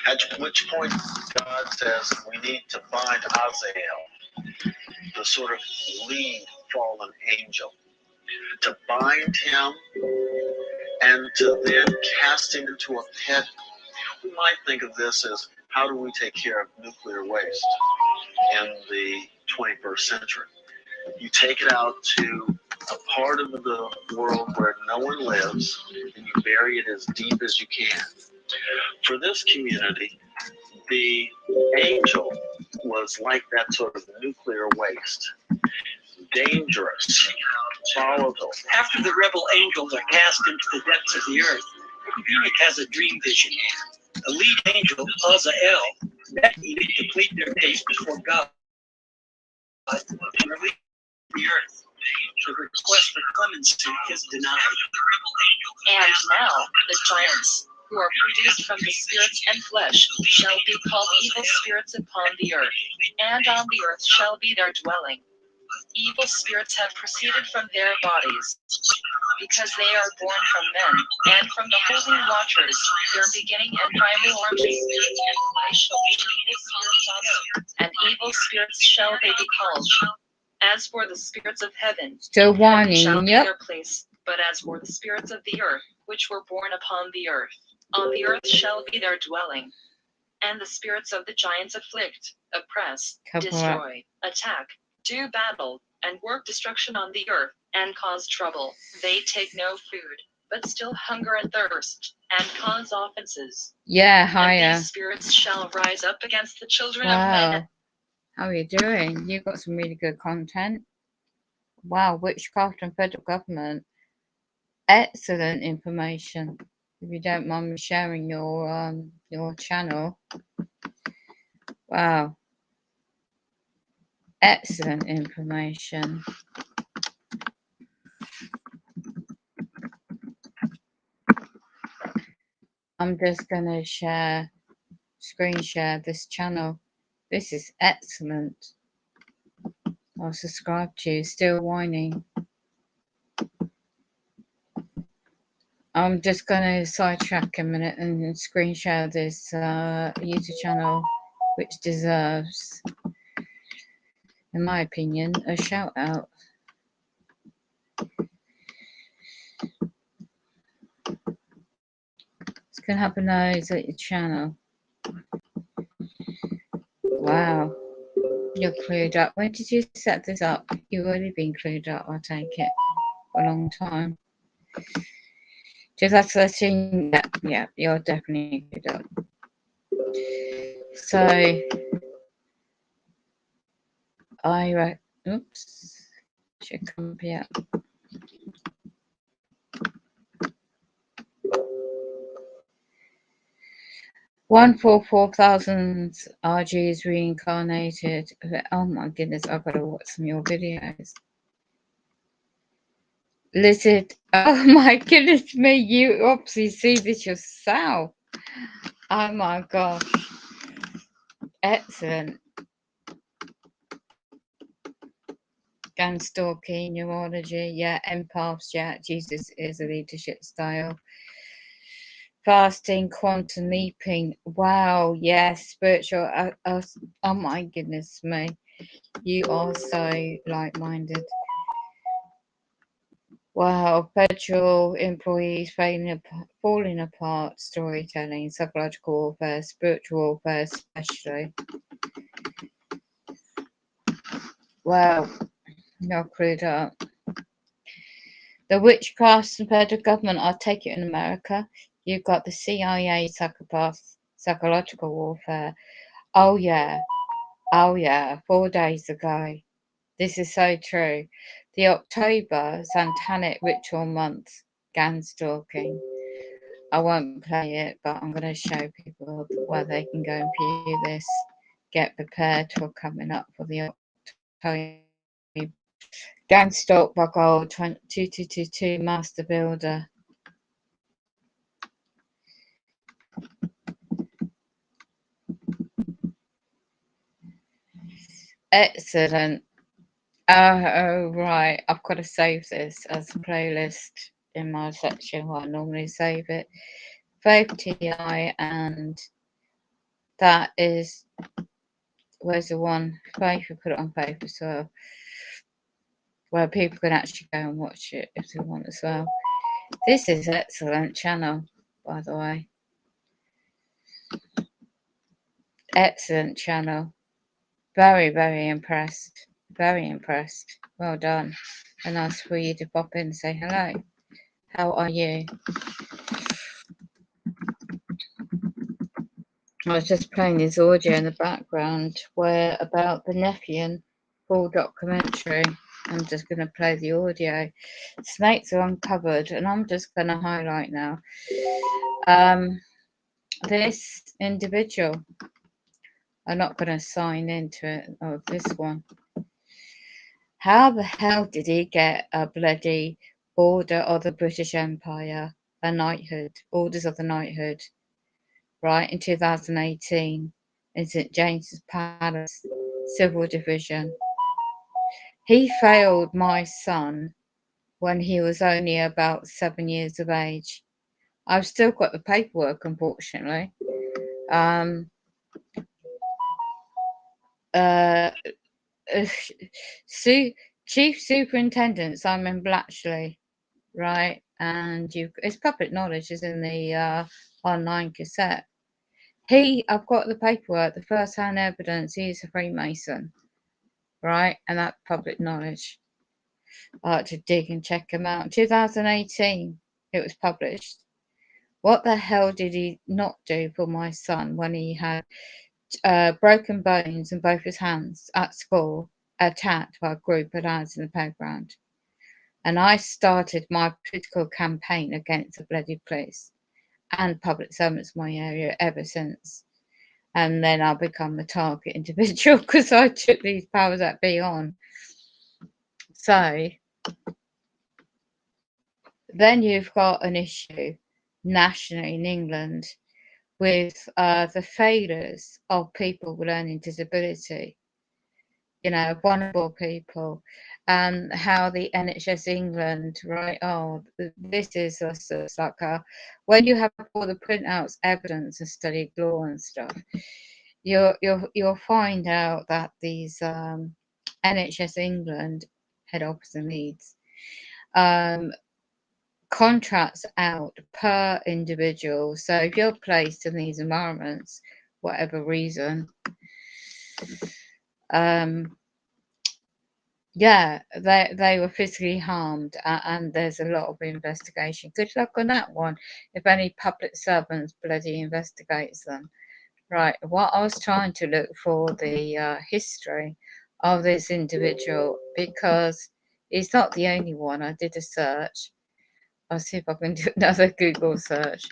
At which point God says we need to find Azazel, the sort of lead fallen angel, to bind him and to then cast him into a pit. We might think of this as how do we take care of nuclear waste in the 21st century? You take it out to a part of the world where no one lives, and you bury it as deep as you can. For this community, the angel was like that sort of nuclear waste. Dangerous, volatile. After the rebel angels are cast into the depths of the earth, Enoch has a dream vision. The lead angel, Azazel, met Enoch to plead their case before God and release the earth. The request for clemency is denied. And now the giants, who are produced from the spirits and flesh, shall be called evil spirits upon the earth, and on the earth shall be their dwelling. Evil spirits have proceeded from their bodies, because they are born from men, and from the holy watchers, their beginning and primal origin. They shall be evil spirits on earth, and evil spirits shall they be called. As for the spirits of heaven, Still heaven whining, shall be yep. their place. But as for the spirits of the earth, which were born upon the earth, on the earth shall be their dwelling. And the spirits of the giants afflict, oppress, destroy, attack, do battle, and work destruction on the earth, and cause trouble. They take no food, but still hunger and thirst, and cause offenses. Yeah, And hiya. these spirits shall rise up against the children of Wow. men. How are you doing? You've got some really good content. Wow, witchcraft and federal government. Excellent information. If you don't mind me sharing your channel. Wow. Excellent information. I'm just gonna screen share this channel. This is excellent. I'll subscribe to you. Still whining. I'm just gonna sidetrack a minute and screen share this YouTube channel, which deserves, in my opinion, a shout out. It's gonna have a nose at your channel. Wow, you're clued up. When did you set this up? You've already been clued up, I take it, for a long time. Just that's letting, yeah, you're definitely clued up. So, oops, should come up here. One for 4,000 RGs reincarnated. Oh my goodness, I've got to watch some of your videos. Lizard, oh my goodness me, you obviously see this yourself. Oh my gosh. Excellent. Gun stalking, neurology, yeah, empaths, yeah, Jesus is a leadership style. Fasting, quantum leaping, wow, yes, spiritual, oh my goodness me, you are so like-minded. Wow, federal employees falling apart, storytelling, psychological warfare, spiritual warfare especially. Wow, you're clued up. The witchcraft and federal government, I take it in America. You've got the CIA psychopath, psychological warfare. Oh yeah, 4 days ago. This is so true. The October Satanic Ritual Month, gan stalking. I won't play it, but I'm going to show people where they can go and view this. Get prepared for coming up for the October. Don't Stop by Gold 2222 Master Builder. Excellent. Oh, right. I've got to save this as a playlist in my section where I normally save it. Faith TI, and that is, where's the one? Faith, we put it on Faith as well, where people can actually go and watch it if they want as well. This is an excellent channel, by the way. Excellent channel. Very, very impressed. Very impressed. Well done. And nice for you to pop in and say hello. How are you? I was just playing this audio in the background where about the Nephian full documentary. I'm just going to play the audio. Snakes are uncovered, and I'm just going to highlight now. This individual, I'm not going to sign into it. Oh, this one. How the hell did he get a bloody Order of the British Empire, a knighthood, Orders of the Knighthood, right, in 2018 in St James's Palace, Civil Division? He failed my son when he was only about 7 years of age. I've still got the paperwork, unfortunately. Chief Superintendent Simon Blatchley, right? And it's public knowledge, is in the online cassette. I've got the paperwork, the first-hand evidence. He's a Freemason, right? And that's public knowledge. I like to dig and check him out. 2018, it was published. What the hell did he not do for my son when he had broken bones in both his hands at school, attacked by a group of lads in the playground? And I started my political campaign against the bloody police and public servants in my area ever since. And then I become a target individual because I took these powers that be on. So then you've got an issue nationally in England with the failures of people with learning disability, you know, vulnerable people, and how the NHS England, right? Oh, this is just like when you have all the printouts, evidence, and studied law and stuff, you'll find out that these NHS England head office in Leeds contracts out per individual. So if you're placed in these environments, whatever reason, yeah, they were physically harmed, and there's a lot of investigation. Good luck on that one if any public servants bloody investigates them. Right, what I was trying to look for the history of this individual, because he's not the only one. I did a search. I'll see if I can do another Google search,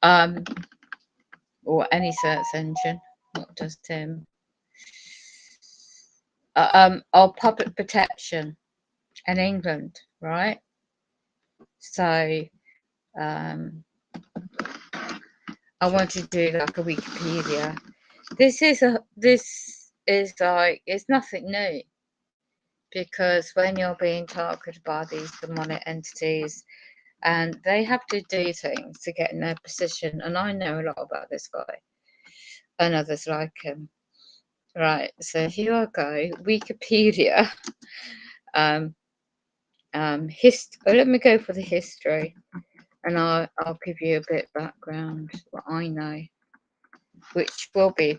or any search engine, not just him. Of public protection in England, right? So I want to do like a Wikipedia. This is like, it's nothing new, because when you're being targeted by these demonic entities, and they have to do things to get in their position, and I know a lot about this guy and others like him. Right, so here I go, Wikipedia. Let me go for the history, and I'll give you a bit of background what I know, which will be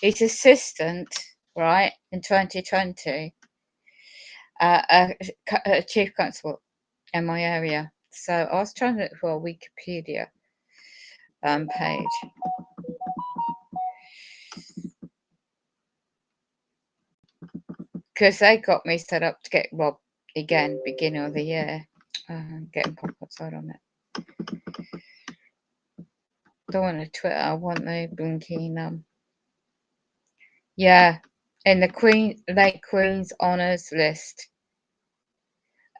his assistant, right, in 2020, a chief constable in my area. So I was trying to look for a Wikipedia page. Because they got me set up to get robbed again, beginning of the year. Getting pop outside on it. don't want a Twitter, I want the blinking yeah, in the late Queen's Honours list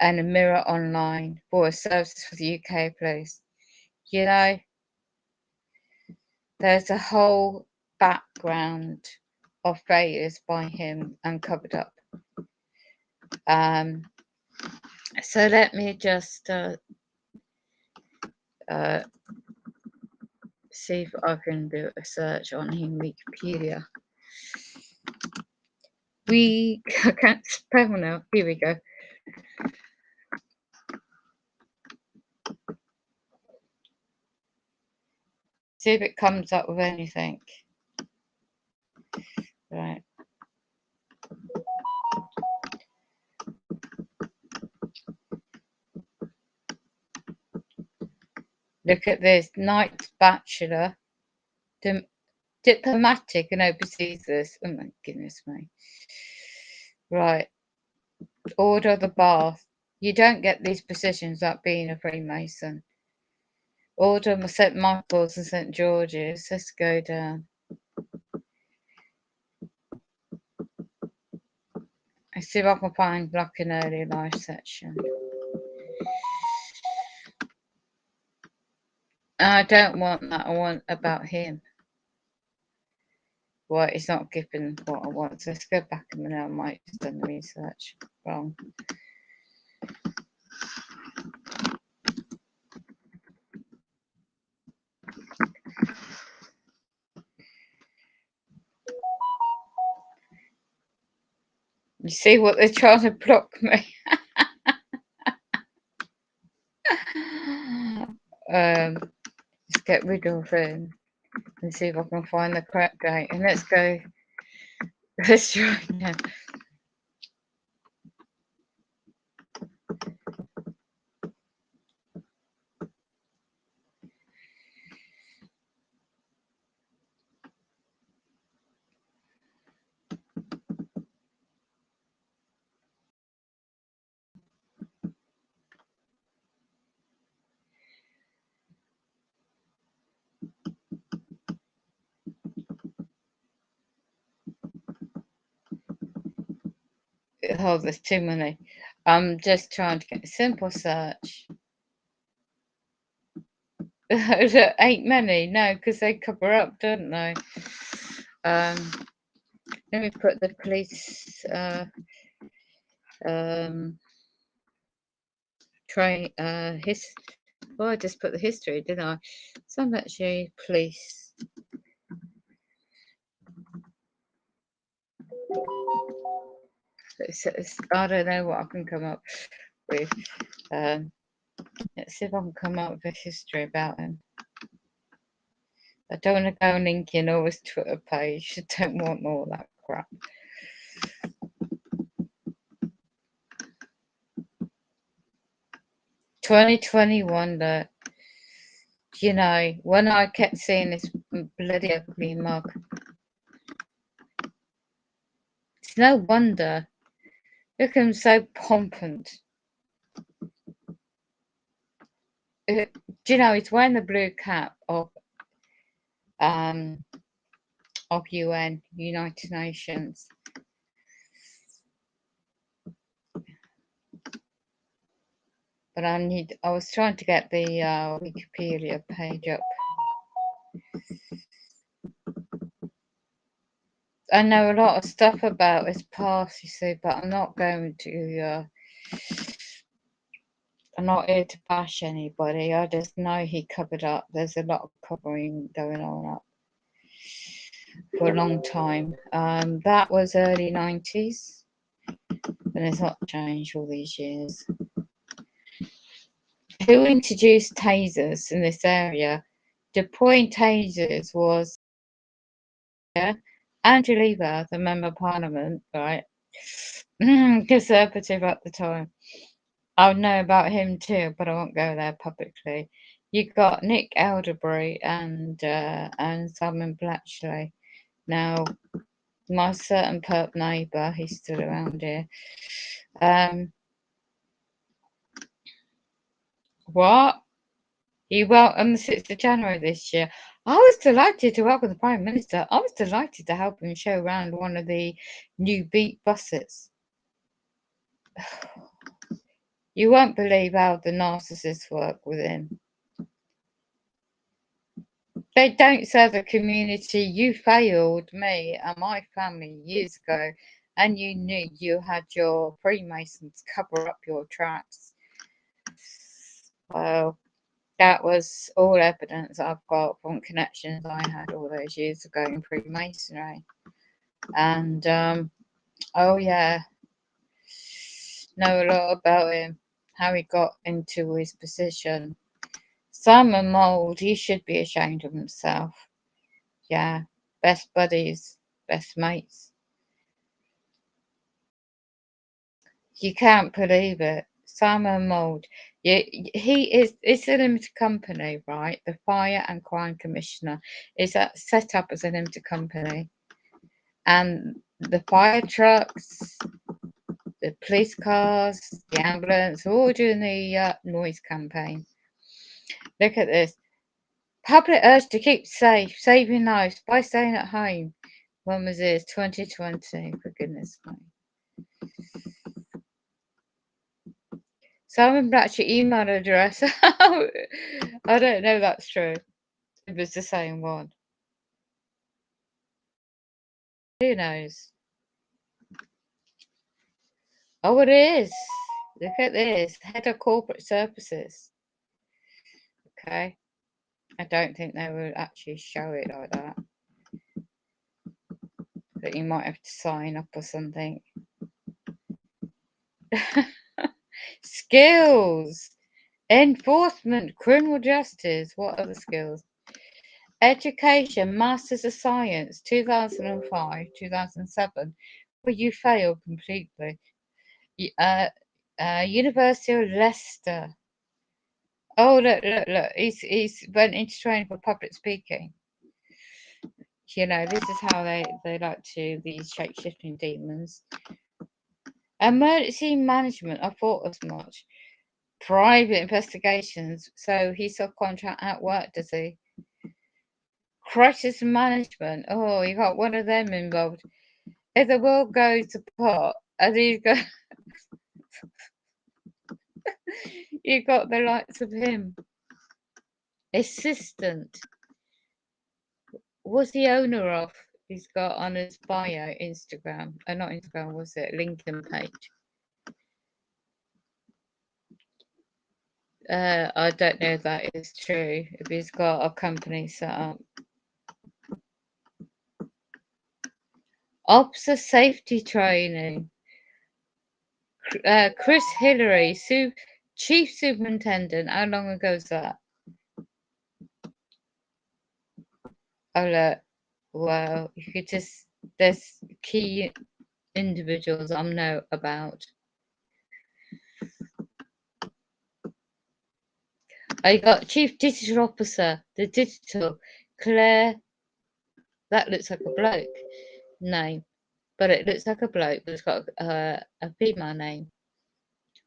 and a Mirror Online for services for the UK Police. You know, there's a whole background of failures by him uncovered up. So let me just see if I can do a search on him Wikipedia. I can't spell now. Here we go. See if it comes up with anything. Right. Look at this. Knight's Bachelor. Diplomatic and overseas this. Oh my goodness me. Right. Order of the Bath. You don't get these positions without being a Freemason. Order of St. Michael's and St. George's. Let's go down. Let's see if I can find like an early life section. I don't want that. I want about him. Well, it's not given what I want. So let's go back a minute. I might have done the research wrong. You see what they're trying to block me? Let's get rid of him and see if I can find the correct date. And let's go. Let's try now. Oh, there's too many. I'm just trying to get a simple search. There ain't many, no, because they cover up, don't they? Let me put the police well, I just put the history, didn't I? So I'm actually police. I don't know what I can come up with. Let's see if I can come up with a history about him. I don't want to go linking all his Twitter page. I don't want all that crap. $2021, that, you know, when I kept seeing this bloody ugly mug, it's no wonder. Look at him, so pompous. Do you know, he's wearing the blue cap of UN, United Nations. But I was trying to get the Wikipedia page up. I know a lot of stuff about his past, you see, but I'm not going to, I'm not here to bash anybody. I just know he covered up. There's a lot of covering going on up for a long time. That was early 90s, and it's not changed all these years. Who introduced tasers in this area? Deploying tasers was Andrew Lever, the Member of Parliament, right? Conservative at the time. I know about him too, but I won't go there publicly. You got Nick Elderberry and Simon Blatchley. Now, my certain perp neighbour, he's still around here. What? He welcomed the 6th of January this year. I was delighted to welcome the Prime Minister. I was delighted to help him show around one of the new Beat buses. You won't believe how the narcissists work with him. They don't serve the community. You failed me and my family years ago, and you knew you had your Freemasons cover up your tracks. Well, that was all evidence I've got from connections I had all those years ago in Freemasonry. And, oh yeah, know a lot about him, how he got into his position. Simon Mould, he should be ashamed of himself. Yeah, best buddies, best mates. You can't believe it. Simon Mould. It's a limited company, right? The Fire and Crime Commissioner is set up as a limited company. And the fire trucks, the police cars, the ambulance, are all doing the noise campaign. Look at this. Public urge to keep safe, saving lives by staying at home. When was this? 2020, for goodness sake. Simon Blatcher email address. I don't know if that's true. It was the same one. Who knows? Oh, it is. Look at this. Head of Corporate Services. Okay. I don't think they would actually show it like that. But you might have to sign up or something. Skills. Enforcement, criminal justice. What other skills? Education, Masters of Science, 2005, 2007. Well, you failed completely. University of Leicester. Oh, look. He's went into training for public speaking. You know, this is how they like to, these shape-shifting demons. Emergency management, I thought as much. Private investigations, so he subcontract out work, does he? Crisis management, oh, you got one of them involved. If the world goes apart, as he's got, you got the likes of him. Assistant. Was the owner of? He's got on his bio Instagram. Not Instagram, was it? LinkedIn page. I don't know if that is true. If he's got a company set up. Officer safety training. Chris Hillary, Chief Superintendent. How long ago was that? Oh look, well, you could just, there's key individuals I know about. I got Chief Digital Officer, the digital, Claire, that looks like a bloke name, but it looks like a bloke, but it's got a female name.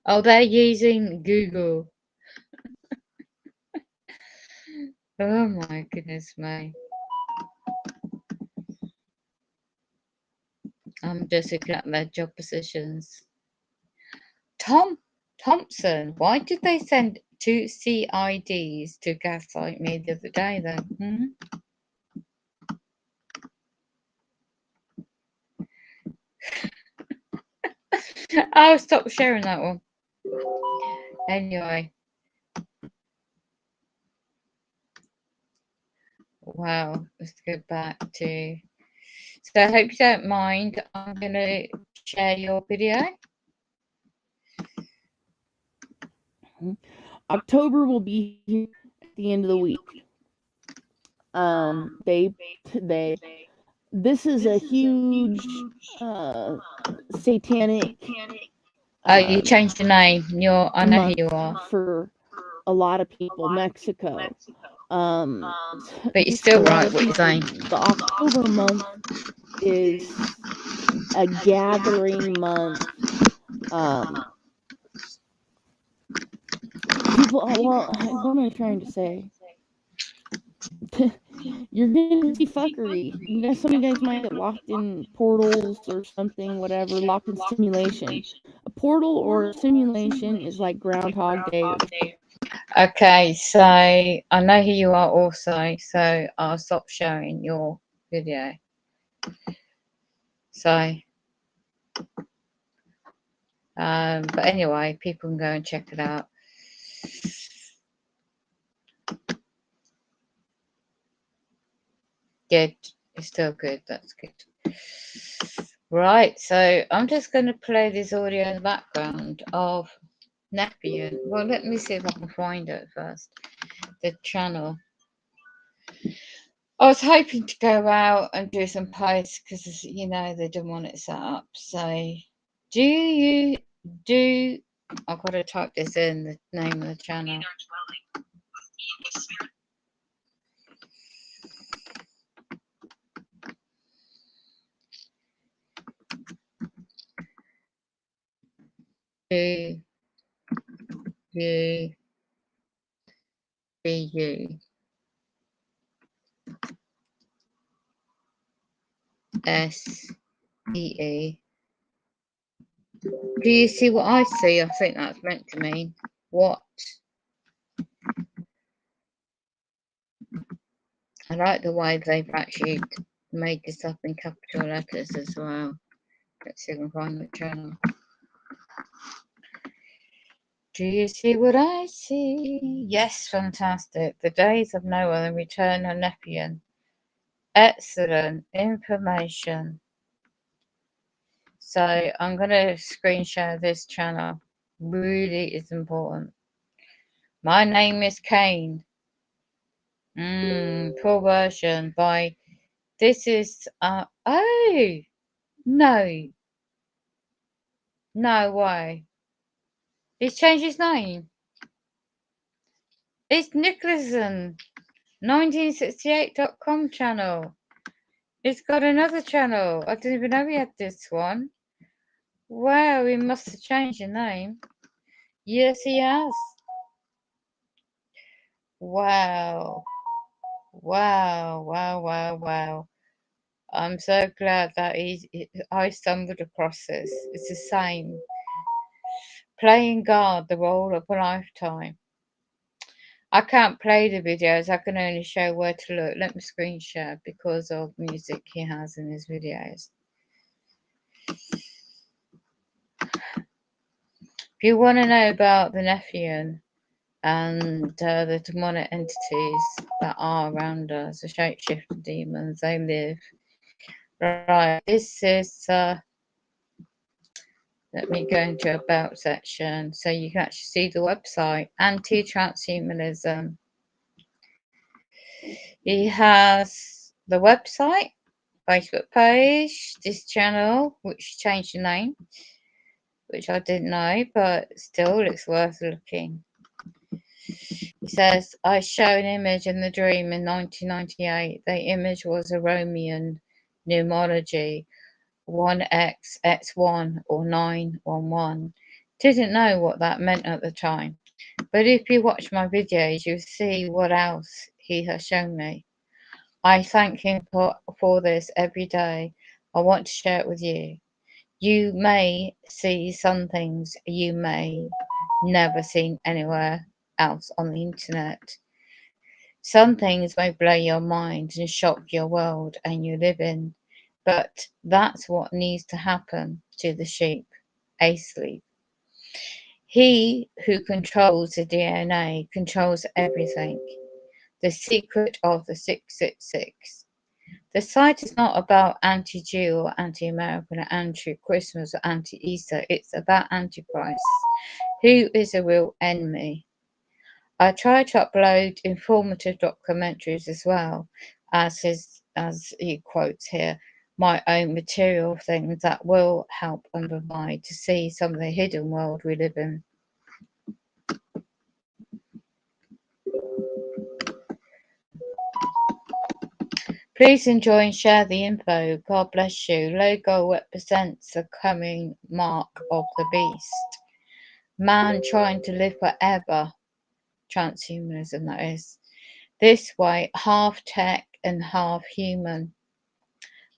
Oh, they're using Google. Oh my goodness me. I'm just looking at their job positions. Thompson, why did they send 2 CIDs to gaslight me the other day then? I'll stop sharing that one. Anyway. Wow, let's go back to... So I hope you don't mind. I'm going to share your video. October will be here at the end of the week. This is a huge satanic. You changed your name. I know who you are. For a lot of people, Mexico. But you're still right what you're saying. The October month is a gathering month. People, well, what am I trying to say? You're gonna see fuckery. You guys, some of you guys might get locked in portals or something, whatever, locked in simulation. A portal or a simulation is like Groundhog Day. Okay, so I know who you are also, so I'll stop sharing your video. So, but anyway, people can go and check it out. Good, it's still good, that's good. Right, so I'm just going to play this audio in the background of Nepian. Well, let me see if I can find it first. The channel. I was hoping to go out and do some posts because, you know, they didn't want it set up. So, I've got to type this in, the name of the channel. BUSEE. Do you see what I see? I think that's meant to mean what? I like the way they've actually made this up in capital letters as well. Let's see if I can find the channel. Do you see what I see? Yes, fantastic. The days of Noah and return of Nepian. Excellent information. So I'm going to screen share this channel. Really is important. My name is Kane. Full version by, this is, oh, no. No way. He's changed his name. It's Nicholson. 1968.com channel. He's got another channel. I didn't even know he had this one. Wow, he must have changed the name. Yes, he has. Wow. Wow, wow, wow, wow. I'm so glad that I stumbled across this. It's the same. Playing God, the role of a lifetime. I can't play the videos, I can only show where to look. Let me screen share because of music he has in his videos. If you want to know about the Nephian and the demonic entities that are around us, the shapeshifter demons, they live. Right, this is, let me go into about section so you can actually see the website, Anti-Transhumanism. He has the website, Facebook page, this channel, which changed the name, which I didn't know, but still it's worth looking. He says, I show an image in the dream in 1998. The image was a Roman numerology, 1x, x1 or 911. Didn't know what that meant at the time. But if you watch my videos, you'll see what else he has shown me. I thank him for this every day. I want to share it with you. You may see some things you may never seen anywhere else on the internet. Some things may blow your mind and shock your world and you live in, but that's what needs to happen to the sheep, asleep. He who controls the DNA controls everything. The secret of the 666. The site is not about anti-Jew or anti-American or anti-Christmas or anti-Easter. It's about Antichrist, who is a real enemy. I try to upload informative documentaries as well as he quotes here, my own material things that will help and provide to see some of the hidden world we live in. Please enjoy and share the info. God bless you. Logo represents the coming mark of the beast. Man trying to live forever. transhumanism, that is. This way, half tech and half human.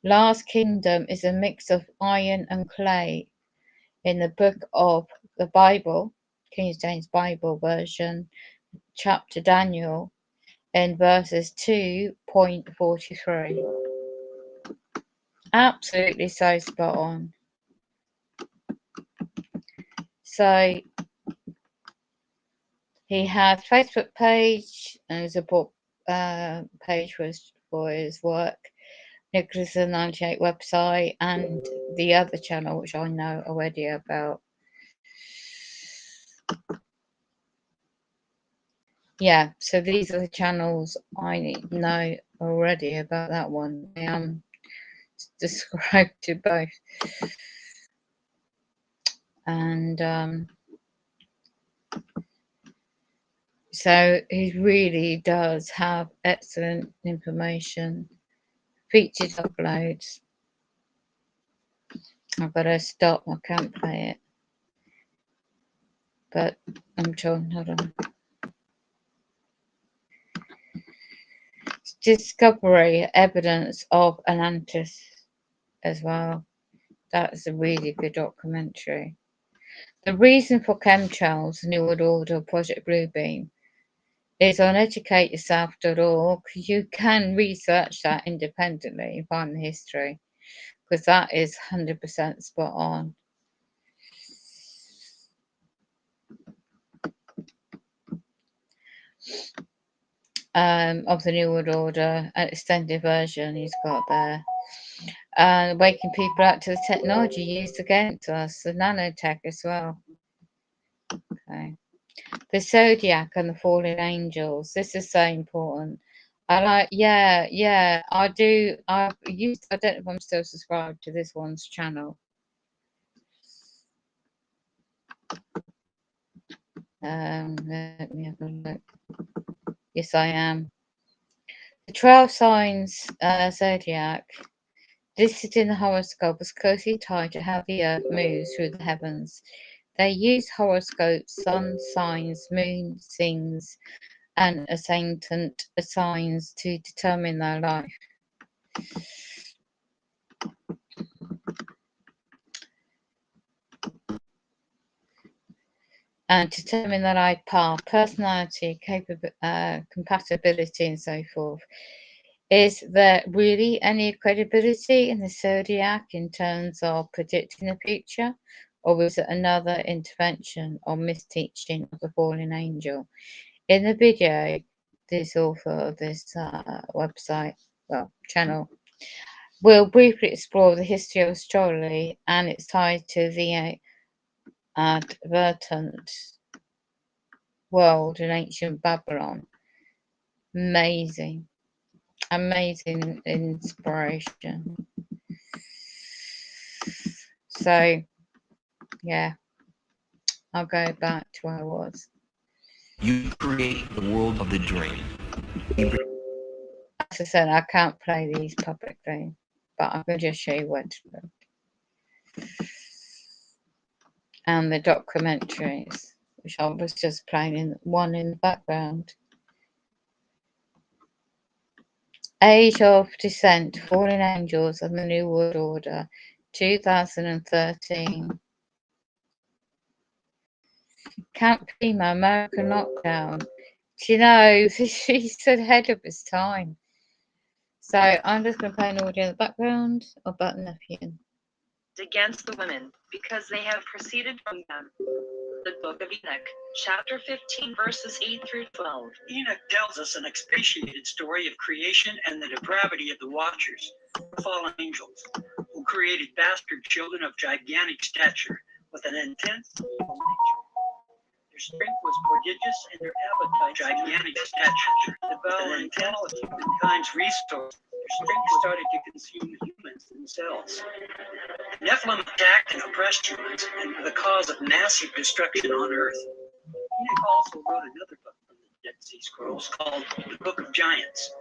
Last Kingdom is a mix of iron and clay. In the book of the Bible, King James Bible version, chapter Daniel, in verses 2.43. Absolutely so spot on. So he has Facebook page and there's a book page for his work, Nicholas the 98 website, and the other channel which I know already about. Yeah, so these are the channels I know already about that one. I am subscribed to both. And so he really does have excellent information. Featured uploads. I've got to stop, I can't play it. But I'm trying, hold on. Discovery evidence of Atlantis as well. That's a really good documentary. The reason for chemtrails, New World Order, Project Bluebeam, is on educateyourself.org. You can research that independently and find the history, because that is 100% spot on. Of the New World Order, an extended version he's got there. Waking people up to the technology used against us, the nanotech as well. Okay. The Zodiac and the Fallen Angels. This is so important. I do. I don't know if I'm still subscribed to this one's channel. Let me have a look. Yes, I am. The 12 signs zodiac. This is in the horoscope is closely tied to how the earth moves through the heavens. They use horoscopes, sun signs, moon signs, and ascendant signs to determine their life. And determine their life path, personality, compatibility, and so forth. Is there really any credibility in the zodiac in terms of predicting the future, or is it another intervention or misteaching of the fallen angel? In the video, this author of this website, well, channel, will briefly explore the history of astrology and its ties to the advertent world in ancient Babylon. Amazing inspiration. So yeah, I'll go back to where I was. You create the world of the dream. As I said, I can't play these publicly, but I can just show you where to look. And the documentaries, which I was just playing in one in the background. Age of Descent, Fallen Angels and the New World Order, 2013. Camp Prima, American Lockdown. Do you know, she's ahead of its time. So I'm just going to play an audio in the background about Nephian. Against the women, because they have proceeded from them. The Book of Enoch, chapter 15, verses 8 through 12. Enoch tells us an expatiated story of creation and the depravity of the Watchers, fallen angels, who created bastard children of gigantic stature with an intense evil nature. Their strength was prodigious and their appetite gigantic stature. Devouring all of humankind's resources, their strength started to consume humans themselves. Nephilim attacked and oppressed humans and were the cause of massive destruction on Earth. Enoch also wrote another book from the Dead Sea Scrolls called the Book of Giants.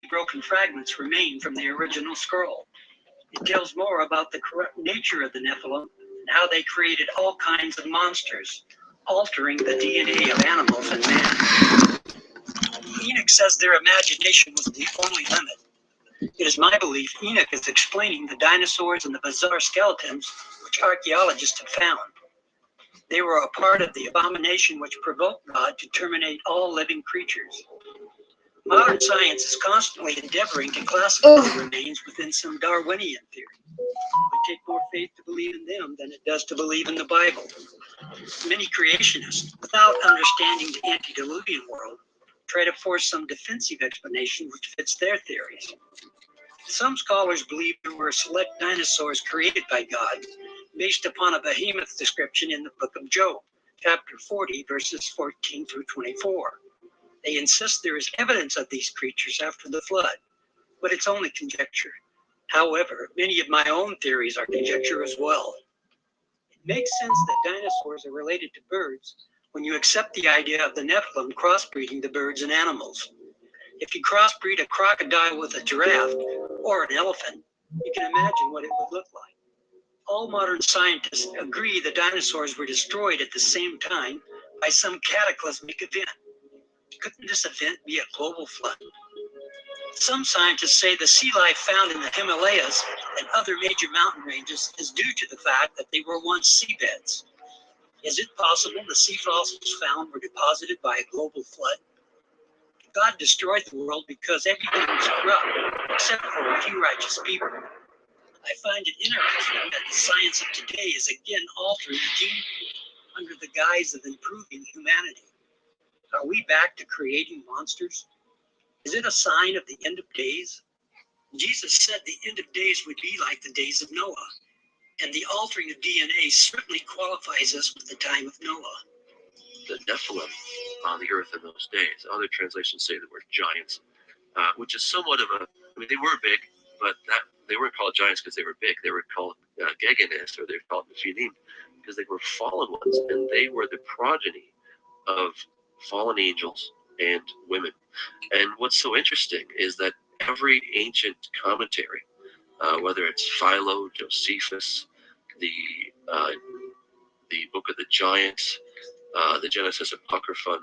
Broken fragments remain from the original scroll. It tells more about the corrupt nature of the Nephilim and how they created all kinds of monsters, altering the DNA of animals and man. Enoch says their imagination was the only limit. It is my belief Enoch is explaining the dinosaurs and the bizarre skeletons which archaeologists have found. They were a part of the abomination which provoked God to terminate all living creatures. Modern science is constantly endeavoring to classify the remains within some Darwinian theory. It would take more faith to believe in them than it does to believe in the Bible. Many creationists, without understanding the antediluvian world, try to force some defensive explanation which fits their theories. Some scholars believe there were select dinosaurs created by God based upon a behemoth description in the book of Job, chapter 40, verses 14 through 24. They insist there is evidence of these creatures after the flood, but it's only conjecture. However, many of my own theories are conjecture as well. It makes sense that dinosaurs are related to birds when you accept the idea of the Nephilim crossbreeding the birds and animals. If you crossbreed a crocodile with a giraffe or an elephant, you can imagine what it would look like. All modern scientists agree the dinosaurs were destroyed at the same time by some cataclysmic event. Couldn't this event be a global flood? Some scientists say the sea life found in the Himalayas and other major mountain ranges is due to the fact that they were once seabeds. Is it possible the sea fossils found were deposited by a global flood? God destroyed the world because everything was corrupt, except for a few righteous people. I find it interesting that the science of today is again altering the gene pool under the guise of improving humanity. Are we back to creating monsters? Is it a sign of the end of days? Jesus said the end of days would be like the days of Noah, and the altering of DNA certainly qualifies us with the time of Noah. The Nephilim on the earth in those days. Other translations say the word giants, which is somewhat of a, I mean, they were big, but they weren't called giants because they were big. They were called Geganis, or they were called Nephilim, because they were fallen ones, and they were the progeny of fallen angels and women. And what's so interesting is that every ancient commentary, whether it's Philo, Josephus, the Book of the Giants, the Genesis Apocryphon,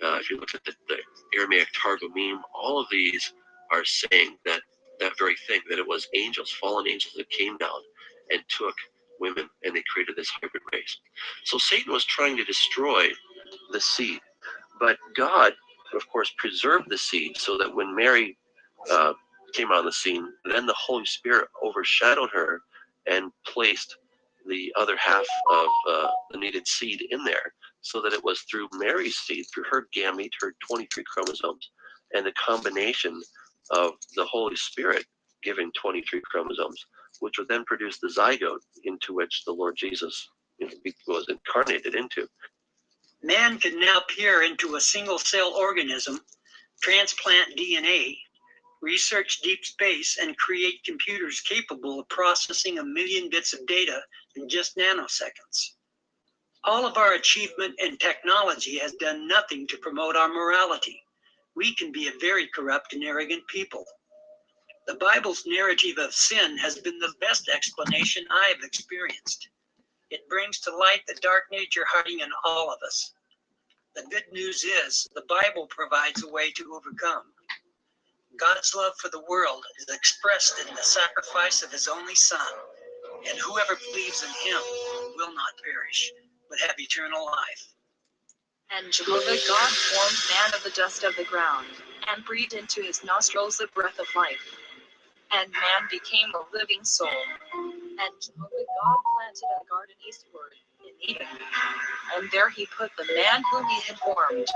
if you look at the Aramaic Targumim, all of these are saying that very thing, that it was angels, fallen angels, that came down and took women, and they created this hybrid race. So Satan was trying to destroy the seed, but God, of course, preserved the seed so that when Mary came on the scene, then the Holy Spirit overshadowed her and placed the other half of the needed seed in there, so that it was through Mary's seed, through her gamete, her 23 chromosomes, and the combination of the Holy Spirit giving 23 chromosomes, which would then produce the zygote into which the Lord Jesus was incarnated into. Man can now peer into a single-cell organism, transplant DNA, research deep space, and create computers capable of processing 1 million bits of data in just nanoseconds. All of our achievement and technology has done nothing to promote our morality. We can be a very corrupt and arrogant people. The Bible's narrative of sin has been the best explanation I have experienced. It brings to light the dark nature hiding in all of us. The good news is the Bible provides a way to overcome. God's love for the world is expressed in the sacrifice of his only Son, and whoever believes in him will not perish, but have eternal life. And Jehovah God formed man of the dust of the ground, and breathed into his nostrils the breath of life. And man became a living soul. And Jehovah God planted a garden eastward, in Eden, and there he put the man whom he had formed.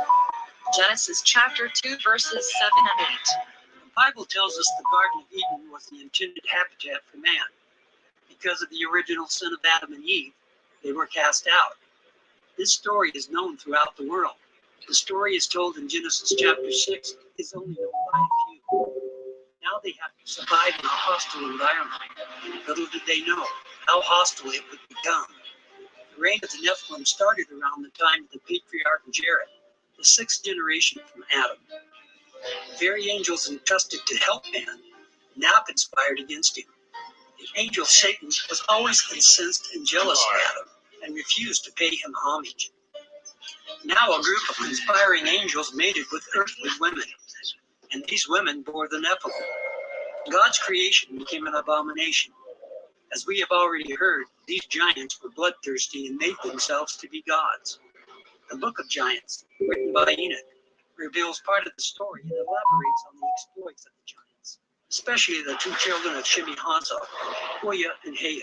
Genesis chapter 2, verses 7 and 8. The Bible tells us the Garden of Eden was the intended habitat for man. Because of the original sin of Adam and Eve, they were cast out. This story is known throughout the world. The story is told in Genesis chapter 6, is only known by a few. Now they have to survive in a hostile environment. Little did they know how hostile it would become. The reign of the Nephilim started around the time of the patriarch Jared, the 6th generation from Adam. The very angels entrusted to help man now conspired against him. The angel Satan was always incensed and jealous of Adam and refused to pay him homage. Now a group of conspiring angels mated with earthly women, and these women bore the Nephilim. God's creation became an abomination. As we have already heard, these giants were bloodthirsty and made themselves to be gods. The Book of Giants, written by Enoch, reveals part of the story and elaborates on the exploits of the giants, especially the two children of Shimi-Hanzo, Hoya and Heya.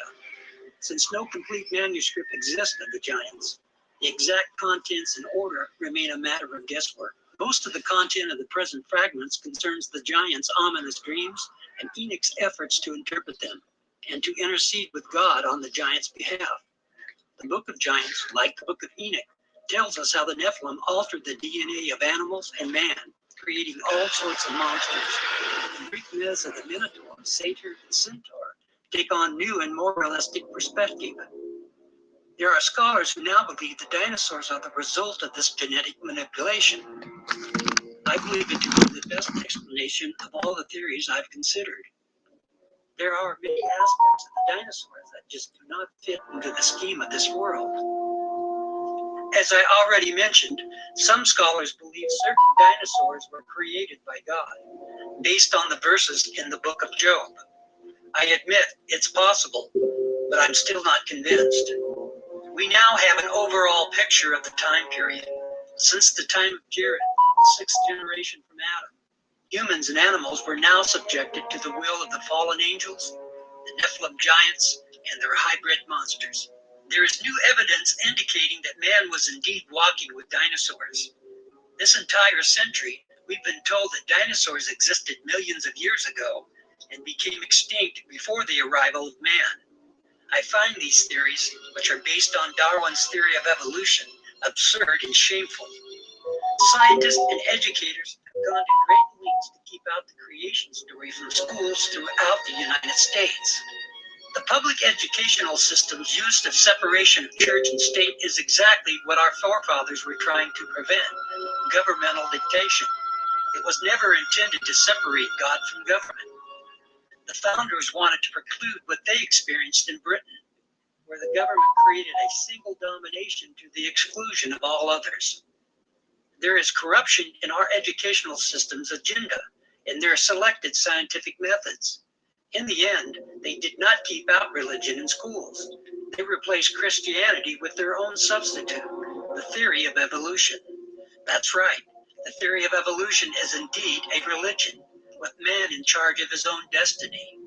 Since no complete manuscript exists of the giants, the exact contents and order remain a matter of guesswork. Most of the content of the present fragments concerns the giants' ominous dreams and Enoch's efforts to interpret them and to intercede with God on the giants' behalf. The Book of Giants, like the Book of Enoch, tells us how the Nephilim altered the DNA of animals and man, creating all sorts of monsters. The Greek myths of the Minotaur, Satyr, and Centaur take on new and more realistic perspective. There are scholars who now believe the dinosaurs are the result of this genetic manipulation. I believe it to be the best explanation of all the theories I've considered. There are many aspects of the dinosaurs that just do not fit into the scheme of this world. As I already mentioned, some scholars believe certain dinosaurs were created by God, based on the verses in the Book of Job. I admit it's possible, but I'm still not convinced. We now have an overall picture of the time period. Since the time of Jared, the sixth generation from Adam, humans and animals were now subjected to the will of the fallen angels, the Nephilim giants, and their hybrid monsters. There is new evidence indicating that man was indeed walking with dinosaurs. This entire century, we've been told that dinosaurs existed millions of years ago and became extinct before the arrival of man. I find these theories, which are based on Darwin's theory of evolution, absurd and shameful. Scientists and educators have gone to great lengths to keep out the creation story from schools throughout the United States. The public educational system's use of separation of church and state is exactly what our forefathers were trying to prevent: governmental dictation. It was never intended to separate God from government. The founders wanted to preclude what they experienced in Britain, where the government created a single domination to the exclusion of all others. There is corruption in our educational system's agenda in their selected scientific methods. In the end, they did not keep out religion in schools. They replaced Christianity with their own substitute, the theory of evolution. That's right, the theory of evolution is indeed a religion, with man in charge of his own destiny.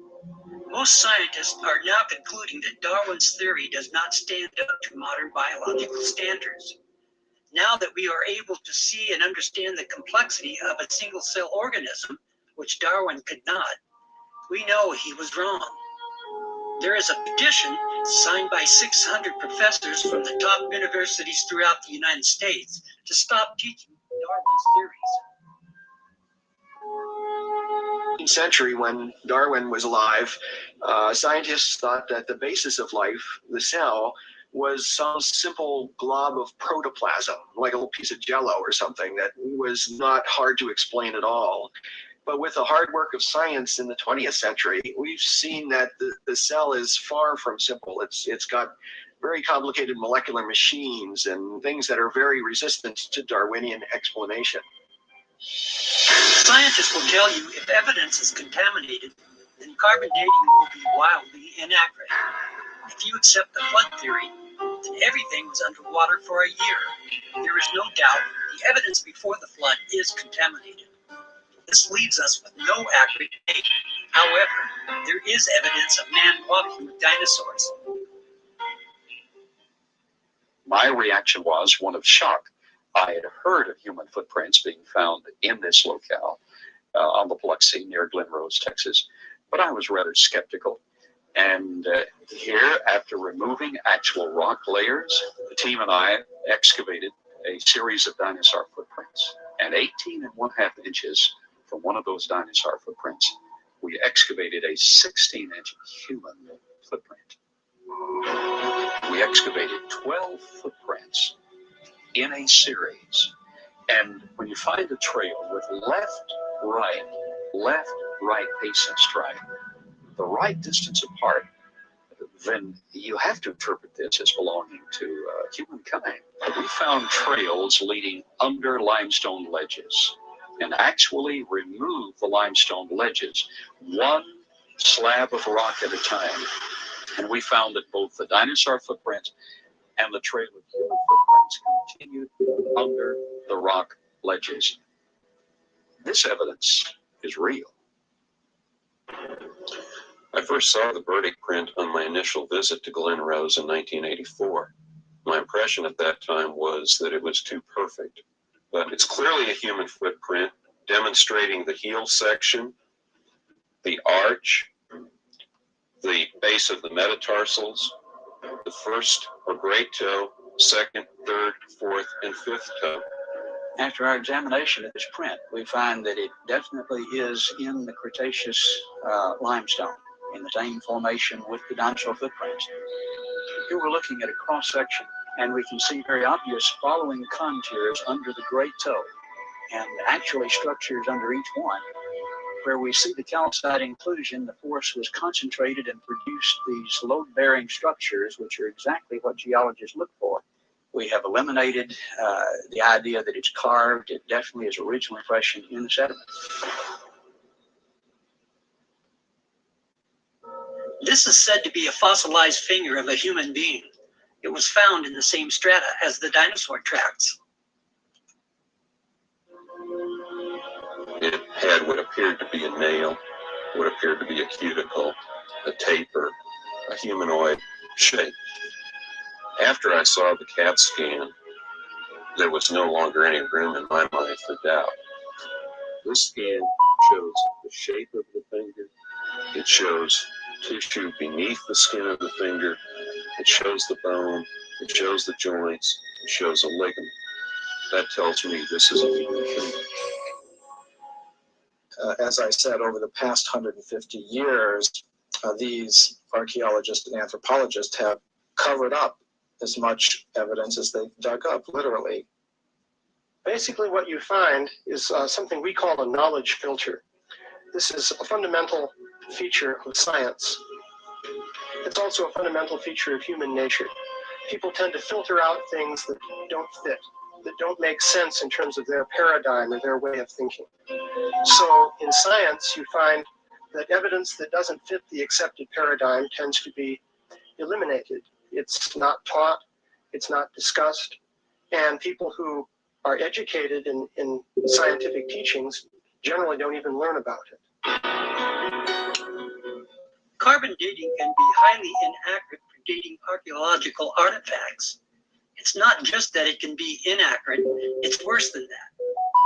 Most scientists are now concluding that Darwin's theory does not stand up to modern biological standards. Now that we are able to see and understand the complexity of a single-cell organism, which Darwin could not, we know he was wrong. There is a petition signed by 600 professors from the top universities throughout the United States to stop teaching Darwin's theories. In the 19th century, when Darwin was alive, scientists thought that the basis of life, the cell, was some simple glob of protoplasm, like a little piece of jello or something that was not hard to explain at all. But with the hard work of science in the 20th century, we've seen that the cell is far from simple. It's got very complicated molecular machines and things that are very resistant to Darwinian explanation. Scientists will tell you if evidence is contaminated, then carbon dating will be wildly inaccurate. If you accept the flood theory, then everything was underwater for a year. There is no doubt the evidence before the flood is contaminated. This leaves us with no accurate date. However, there is evidence of man walking with dinosaurs. My reaction was one of shock. I had heard of human footprints being found in this locale on the Biloxi near Glen Rose, Texas, but I was rather skeptical. And here, after removing actual rock layers, the team and I excavated a series of dinosaur footprints. And 18.5 inches from one of those dinosaur footprints, we excavated a 16-inch human footprint. We excavated 12 footprints in a series. And when you find a trail with left, right pace and stride, the right distance apart, then you have to interpret this as belonging to humankind. We found trails leading under limestone ledges and actually removed the limestone ledges one slab of rock at a time. And we found that both the dinosaur footprints and the trail of human footprints continued under the rock ledges. This evidence is real. I first saw the Burdick print on my initial visit to Glen Rose in 1984. My impression at that time was that it was too perfect, but it's clearly a human footprint demonstrating the heel section, the arch, the base of the metatarsals, the first or great toe, second, third, fourth, and fifth toe. After our examination of this print, we find that it definitely is in the Cretaceous limestone, in the same formation with the dinosaur footprints. Here we're looking at a cross section, and we can see very obvious following contours under the great toe, and actually structures under each one. Where we see the calcite inclusion, the force was concentrated and produced these load-bearing structures, which are exactly what geologists look for. We have eliminated the idea that it's carved. It definitely is original impression in the sediment. This is said to be a fossilized finger of a human being. It was found in the same strata as the dinosaur tracks. It had what appeared to be a nail, what appeared to be a cuticle, a taper, a humanoid shape. After I saw the CAT scan, there was no longer any room in my mind for doubt. This scan shows the shape of the finger. It shows tissue beneath the skin of the finger. It shows the bone. It shows the joints. It shows a ligament. That tells me this is a human finger. As I said, over the past 150 years, these archaeologists and anthropologists have covered up as much evidence as they've dug up, literally. Basically, what you find is something we call a knowledge filter. This is a fundamental feature of science. It's also a fundamental feature of human nature. People tend to filter out things that don't fit, that don't make sense in terms of their paradigm or their way of thinking. So in science, you find that evidence that doesn't fit the accepted paradigm tends to be eliminated. It's not taught, it's not discussed, and people who are educated in scientific teachings generally don't even learn about it. Carbon dating can be highly inaccurate for dating archaeological artifacts. It's not just that it can be inaccurate, it's worse than that.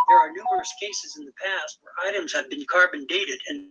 There are numerous cases in the past where items have been carbon dated and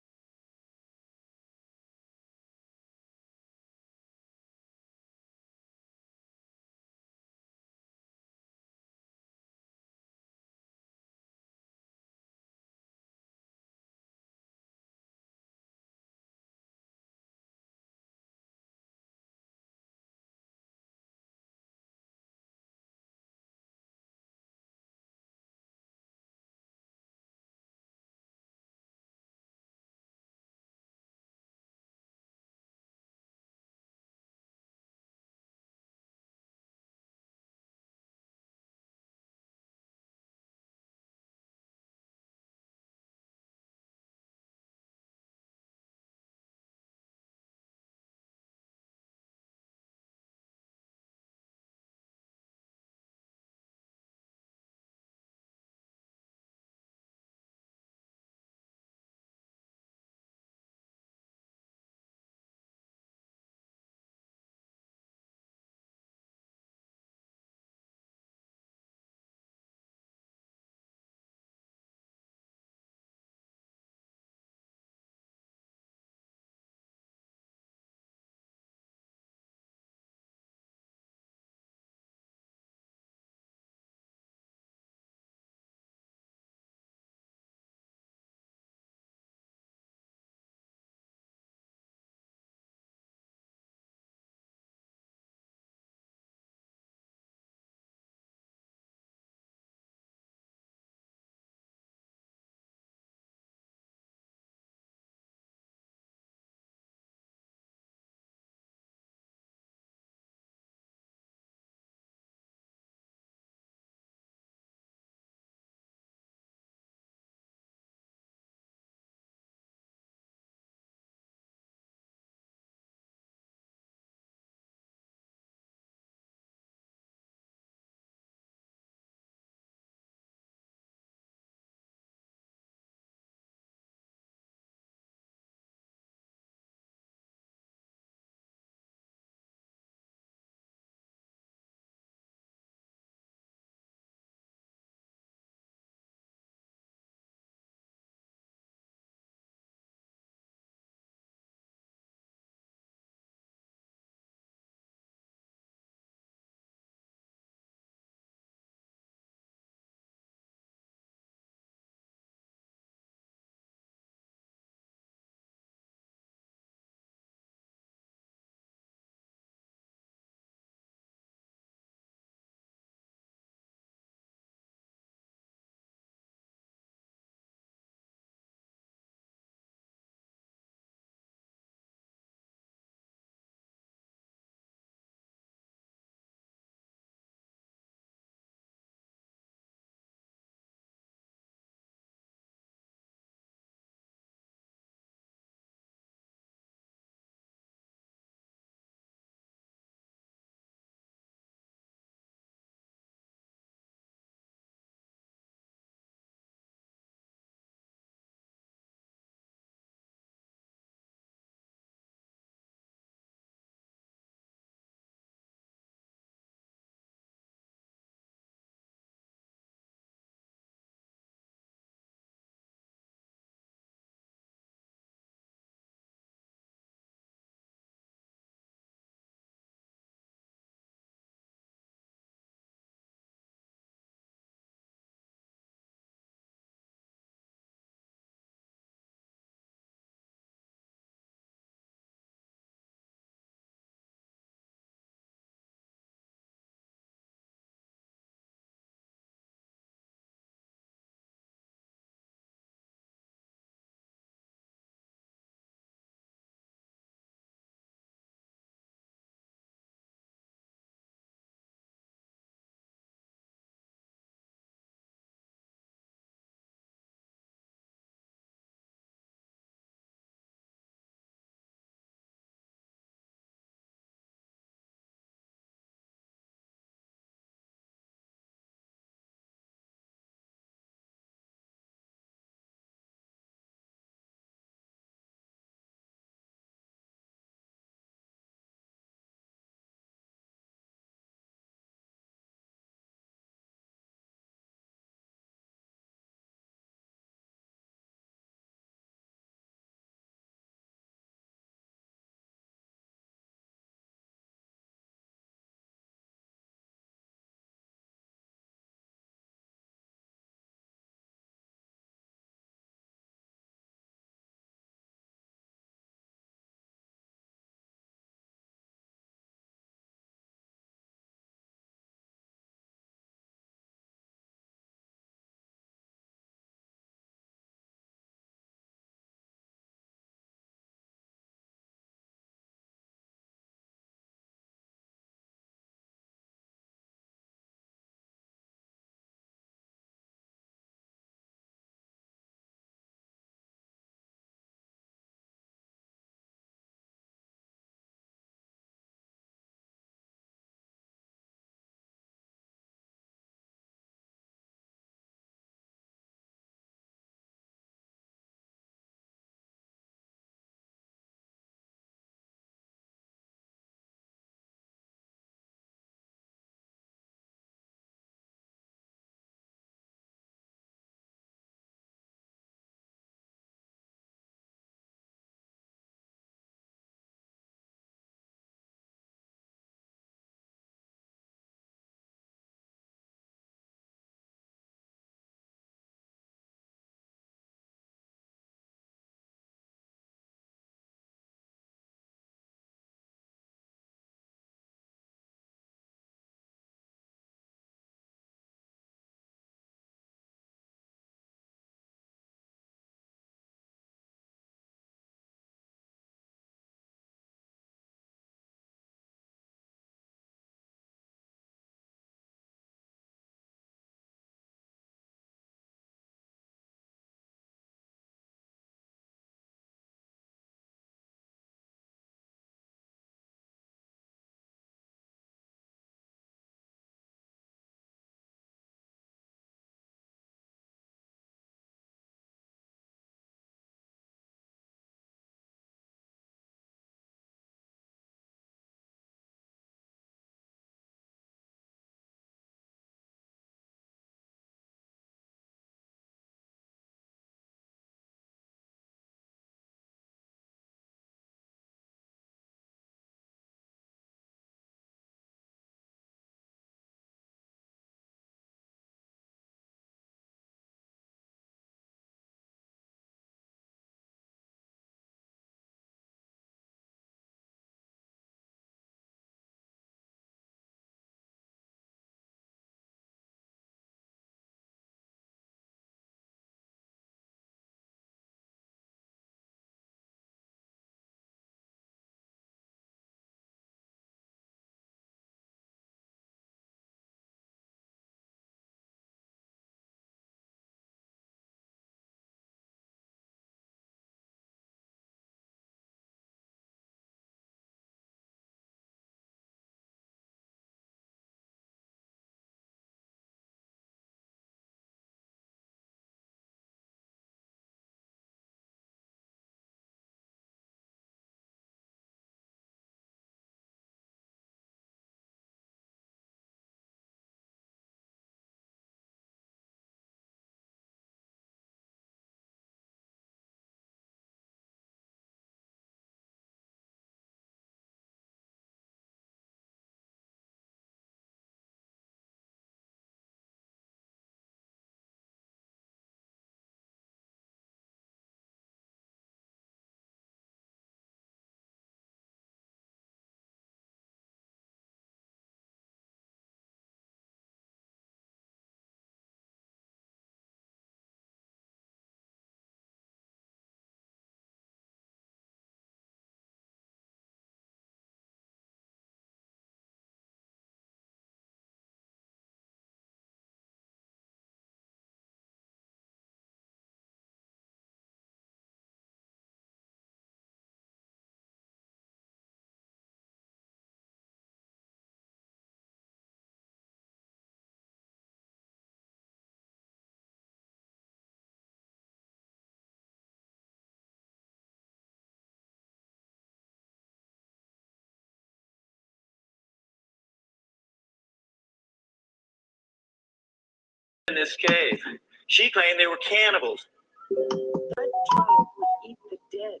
in this cave. She claimed they were cannibals. That tribe would eat the dead.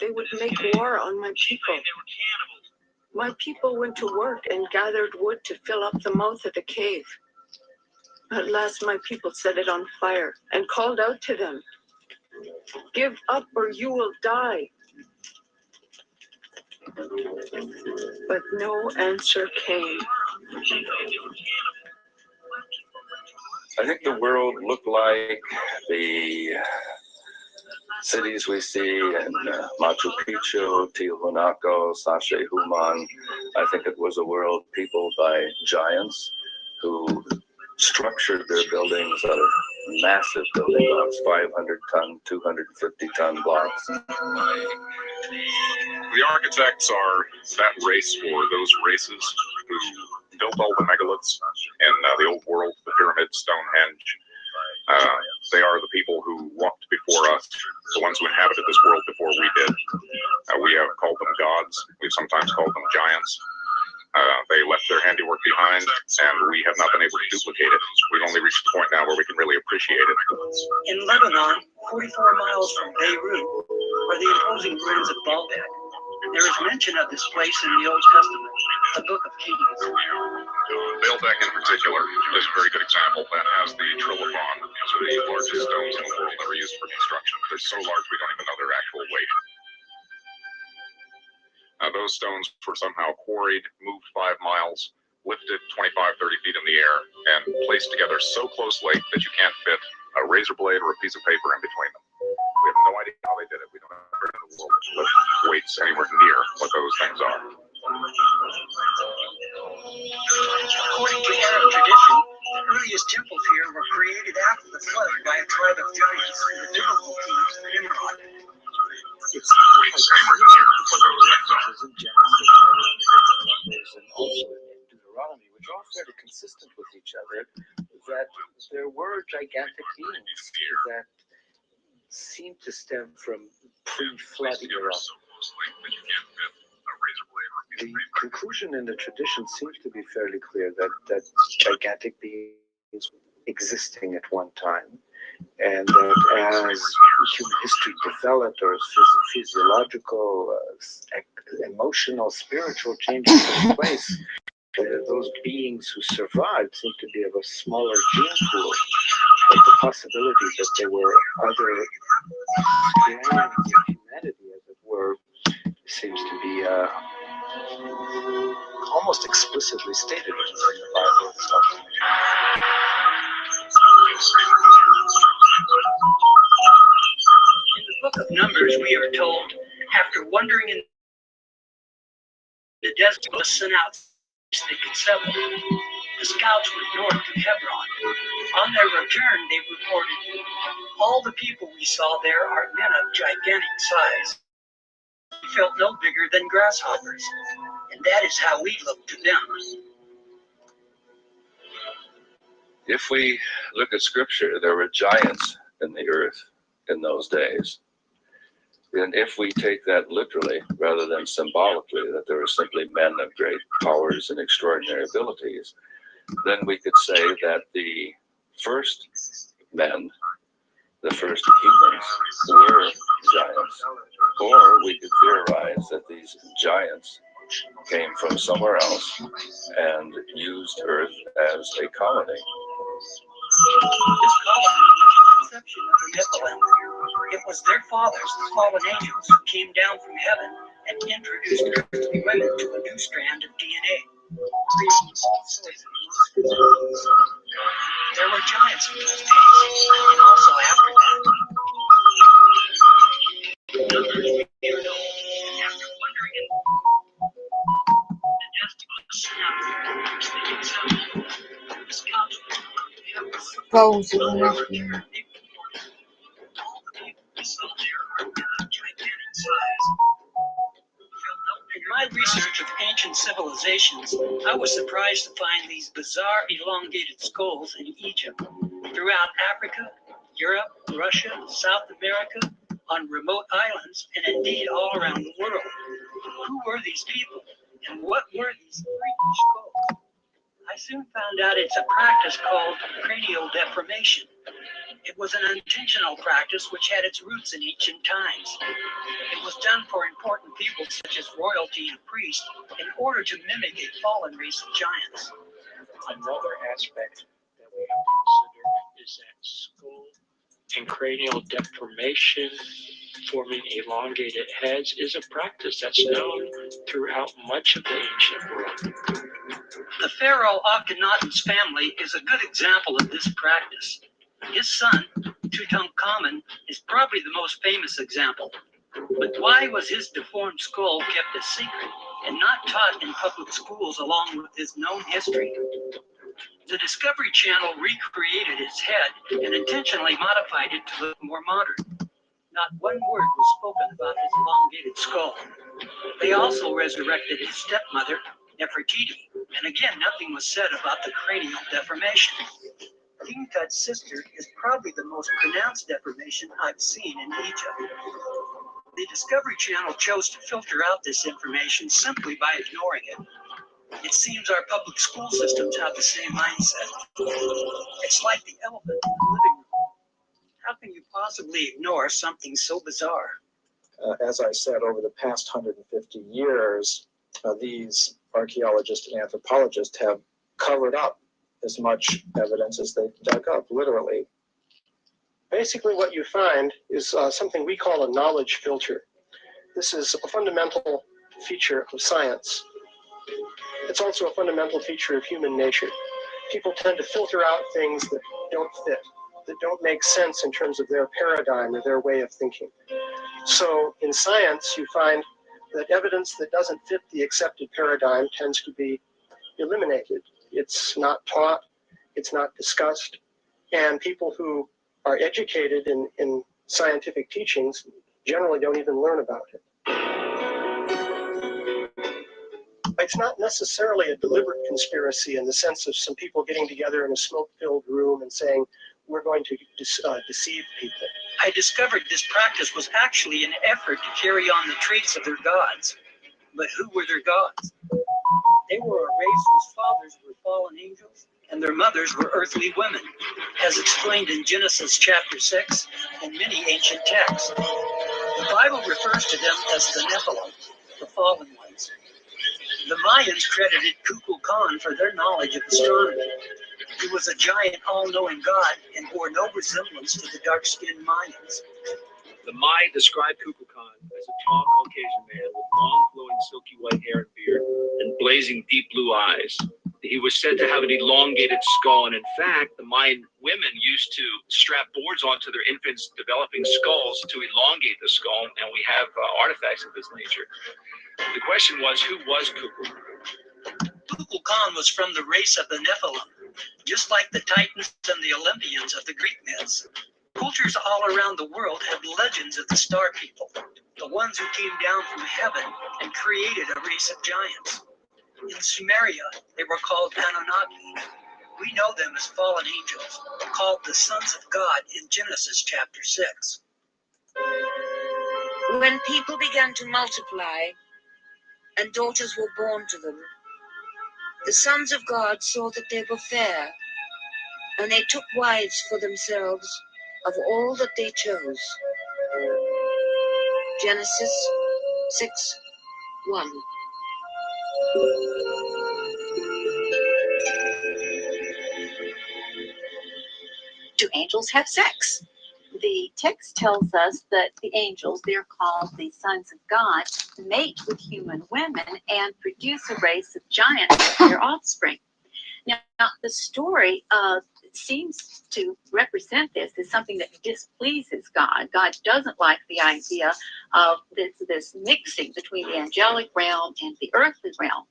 They would make war on my people. My people went to work and gathered wood to fill up the mouth of the cave. At last my people set it on fire and called out to them, "Give up or you will die." But no answer came. I think the world looked like the cities we see in Machu Picchu, Tiwanaku, Sacsayhuaman. I think it was a world peopled by giants who structured their buildings out of massive building blocks, 500-ton, 250-ton blocks. The architects are that race for those races who built all the megaliths in the old world, the pyramid, Stonehenge. They are the people who walked before us, the ones who inhabited this world before we did. We have called them gods. We've sometimes called them giants. They left their handiwork behind, and we have not been able to duplicate it. We've only reached the point now where we can really appreciate it. In Lebanon, 44 miles from Beirut, are the imposing ruins of Baalbek. There is mention of this place in the Old Testament, the Book of Kings. Baalbek in particular is a very good example. That has the Trilithon, so the largest stones in the world that were used for construction. They're so large we don't even know their actual weight. Those stones were somehow quarried, moved 5 miles, lifted 25, 30 feet in the air, and placed together so closely that you can't fit a razor blade or a piece of paper in between them. We have no idea how they did it. We don't have anywhere in the world that lift weights anywhere near what those things are. According to Arab tradition, the earliest temples here were created after the flood by a tribe of giants, the biblical kings of Nimrod. It seems like because of the references in Genesis, Numbers, and also in Deuteronomy, which are fairly consistent with each other, that there were gigantic beings that seem to stem from pre-flood era. The conclusion in the tradition seems to be fairly clear that gigantic beings existing at one time, and that as human history developed, or physiological, emotional, spiritual changes took place, those beings who survived seem to be of a smaller gene pool, but the possibility that there were other strands of humanity, as it were, seems to be almost explicitly stated in the Bible itself. In the Book of Numbers, we are told, after wandering in the desert, was sent out so they could settle. The scouts went north to Hebron. On their return, they reported, "All the people we saw there are men of gigantic size. We felt no bigger than grasshoppers, and that is how we look to them." If we look at scripture, there were giants in the earth in those days. And if we take that literally rather than symbolically, that there were simply men of great powers and extraordinary abilities, then we could say that the first men, the first humans, were giants. Or we could theorize that these giants came from somewhere else and used Earth as a colony. This colony was the conception of the Nephilim. It was their fathers, the fallen angels, who came down from heaven and introduced earthly women to a new strand of DNA, creating all sorts of monsters. There were giants in those days, and also after that. After wandering in the desert, the scouts Goals of the Nephilim. In my research of ancient civilizations, I was surprised to find these bizarre elongated skulls in Egypt, throughout Africa, Europe, Russia, South America, on remote islands, and indeed all around the world. Who were these people, and what were these freaky skulls? I soon found out it's a practice called cranial deformation. It was an intentional practice which had its roots in ancient times. It was done for important people such as royalty and priests in order to mimic a fallen race of giants. Another aspect that we have to consider is that skull and cranial deformation, forming elongated heads, is a practice that's known throughout much of the ancient world. The pharaoh Akhenaten's family is a good example of this practice. His son, Tutankhamun, is probably the most famous example. But why was his deformed skull kept a secret and not taught in public schools along with his known history? The Discovery Channel recreated his head and intentionally modified it to look more modern. Not one word was spoken about his elongated skull. They also resurrected his stepmother, Nefertiti, and again nothing was said about the cranial deformation. King Tut's sister is probably the most pronounced deformation I've seen in Egypt. The Discovery Channel chose to filter out this information simply by ignoring it. It seems our public school systems have the same mindset. It's like the elephant in the living room. How can you possibly ignore something so bizarre? As I said, over the past 150 years, these archaeologists and anthropologists have covered up as much evidence as they've dug up, literally. Basically, what you find is something we call a knowledge filter. This is a fundamental feature of science. It's also a fundamental feature of human nature. People tend to filter out things that don't fit, that don't make sense in terms of their paradigm or their way of thinking. So in science, you find that evidence that doesn't fit the accepted paradigm tends to be eliminated. It's not taught, it's not discussed, and people who are educated in scientific teachings generally don't even learn about it. It's not necessarily a deliberate conspiracy in the sense of some people getting together in a smoke-filled room and saying, we're going to deceive people. I discovered this practice was actually an effort to carry on the traits of their gods. But who were their gods? They were a race whose fathers were fallen angels and their mothers were earthly women, as explained in Genesis chapter 6 and many ancient texts. The Bible refers to them as the Nephilim, the fallen ones. The Mayans credited Kukulkan for their knowledge of astronomy. He was a giant, all-knowing god and bore no resemblance to the dark-skinned Mayans. The Maya described Kukulkan as a tall Caucasian man with long, flowing, silky white hair and beard and blazing, deep blue eyes. He was said to have an elongated skull, and in fact, the Mayan women used to strap boards onto their infants' developing skulls to elongate the skull, and we have artifacts of this nature. The question was, who was Kukulkan? Kukulkan was from the race of the Nephilim, just like the Titans and the Olympians of the Greek myths. Cultures all around the world have legends of the star people, the ones who came down from heaven and created a race of giants. In Sumeria, they were called Anunnaki. We know them as fallen angels, called the sons of God in Genesis chapter 6. When people began to multiply and daughters were born to them, the sons of God saw that they were fair, and they took wives for themselves of all that they chose. Genesis 6:1. Do angels have sex? The text tells us that the angels, they're called the sons of God, mate with human women and produce a race of giants, their offspring. Now, the story seems to represent this as something that displeases God. God doesn't like the idea of this mixing between the angelic realm and the earthly realm.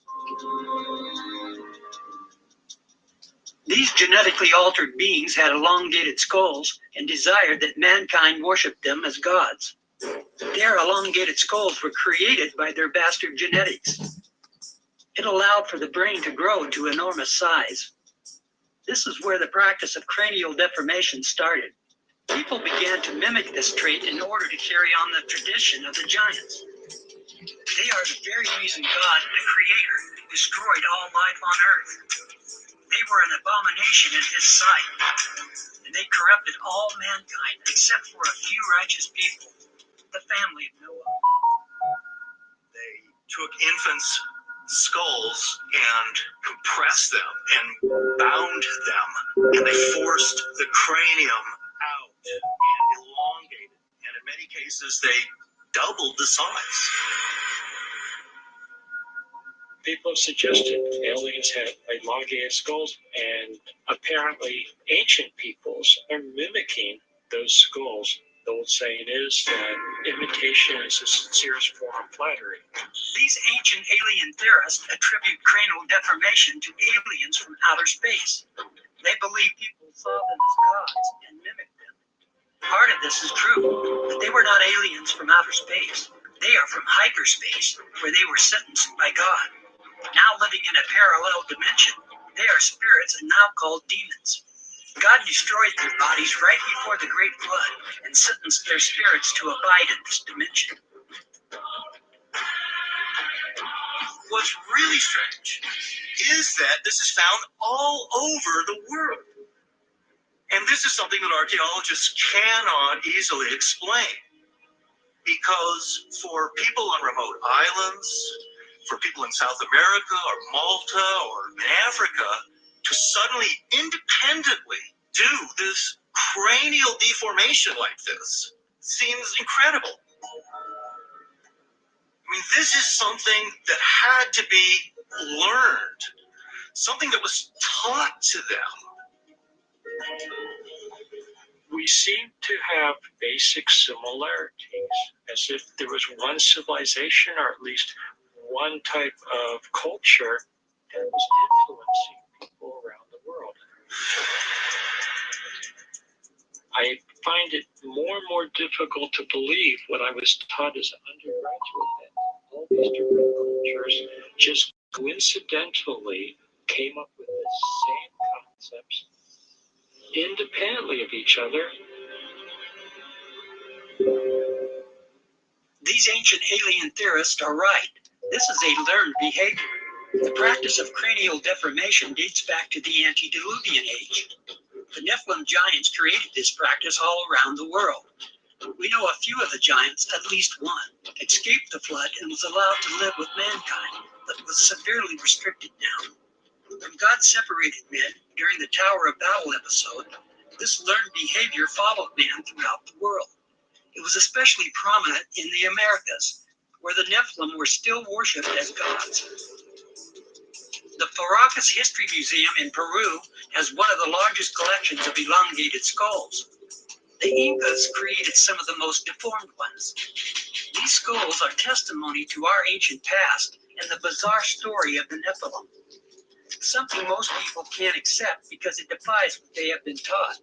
These genetically altered beings had elongated skulls and desired that mankind worship them as gods. Their elongated skulls were created by their bastard genetics. It allowed for the brain to grow to enormous size. This is where the practice of cranial deformation started. People began to mimic this trait in order to carry on the tradition of the giants. They are the very reason God, the Creator, destroyed all life on earth. They were an abomination in his sight, and they corrupted all mankind except for a few righteous people, the family of Noah. They took infants' skulls and compressed them and bound them, and they forced the cranium out and elongated, and in many cases they doubled the size. People have suggested aliens have elongated skulls, and apparently ancient peoples are mimicking those skulls. The old saying is that imitation is the sincerest form of flattery. These ancient alien theorists attribute cranial deformation to aliens from outer space. They believe people saw them as gods and mimicked them. Part of this is true, but they were not aliens from outer space. They are from hyperspace, where they were sentenced by God. Now living in a parallel dimension, they are spirits and now called demons. God destroyed their bodies right before the Great Flood and sentenced their spirits to abide in this dimension. What's really strange is that this is found all over the world. And this is something that archaeologists cannot easily explain. Because for people on remote islands, for people in South America or Malta or in Africa, to suddenly independently do this cranial deformation like this seems incredible. I mean, this is something that had to be learned, something that was taught to them. We seem to have basic similarities, as if there was one civilization or at least one type of culture that was influencing people around the world. I find it more and more difficult to believe what I was taught as an undergraduate, that all these different cultures just coincidentally came up with the same concepts independently of each other. These ancient alien theorists are right. This is a learned behavior. The practice of cranial deformation dates back to the antediluvian age. The Nephilim giants created this practice all around the world. We know a few of the giants, at least one, escaped the flood and was allowed to live with mankind, but was severely restricted now. When God separated men during the Tower of Babel episode, this learned behavior followed man throughout the world. It was especially prominent in the Americas, where the Nephilim were still worshipped as gods. The Paracas History Museum in Peru has one of the largest collections of elongated skulls. The Incas created some of the most deformed ones. These skulls are testimony to our ancient past and the bizarre story of the Nephilim. Something most people can't accept because it defies what they have been taught.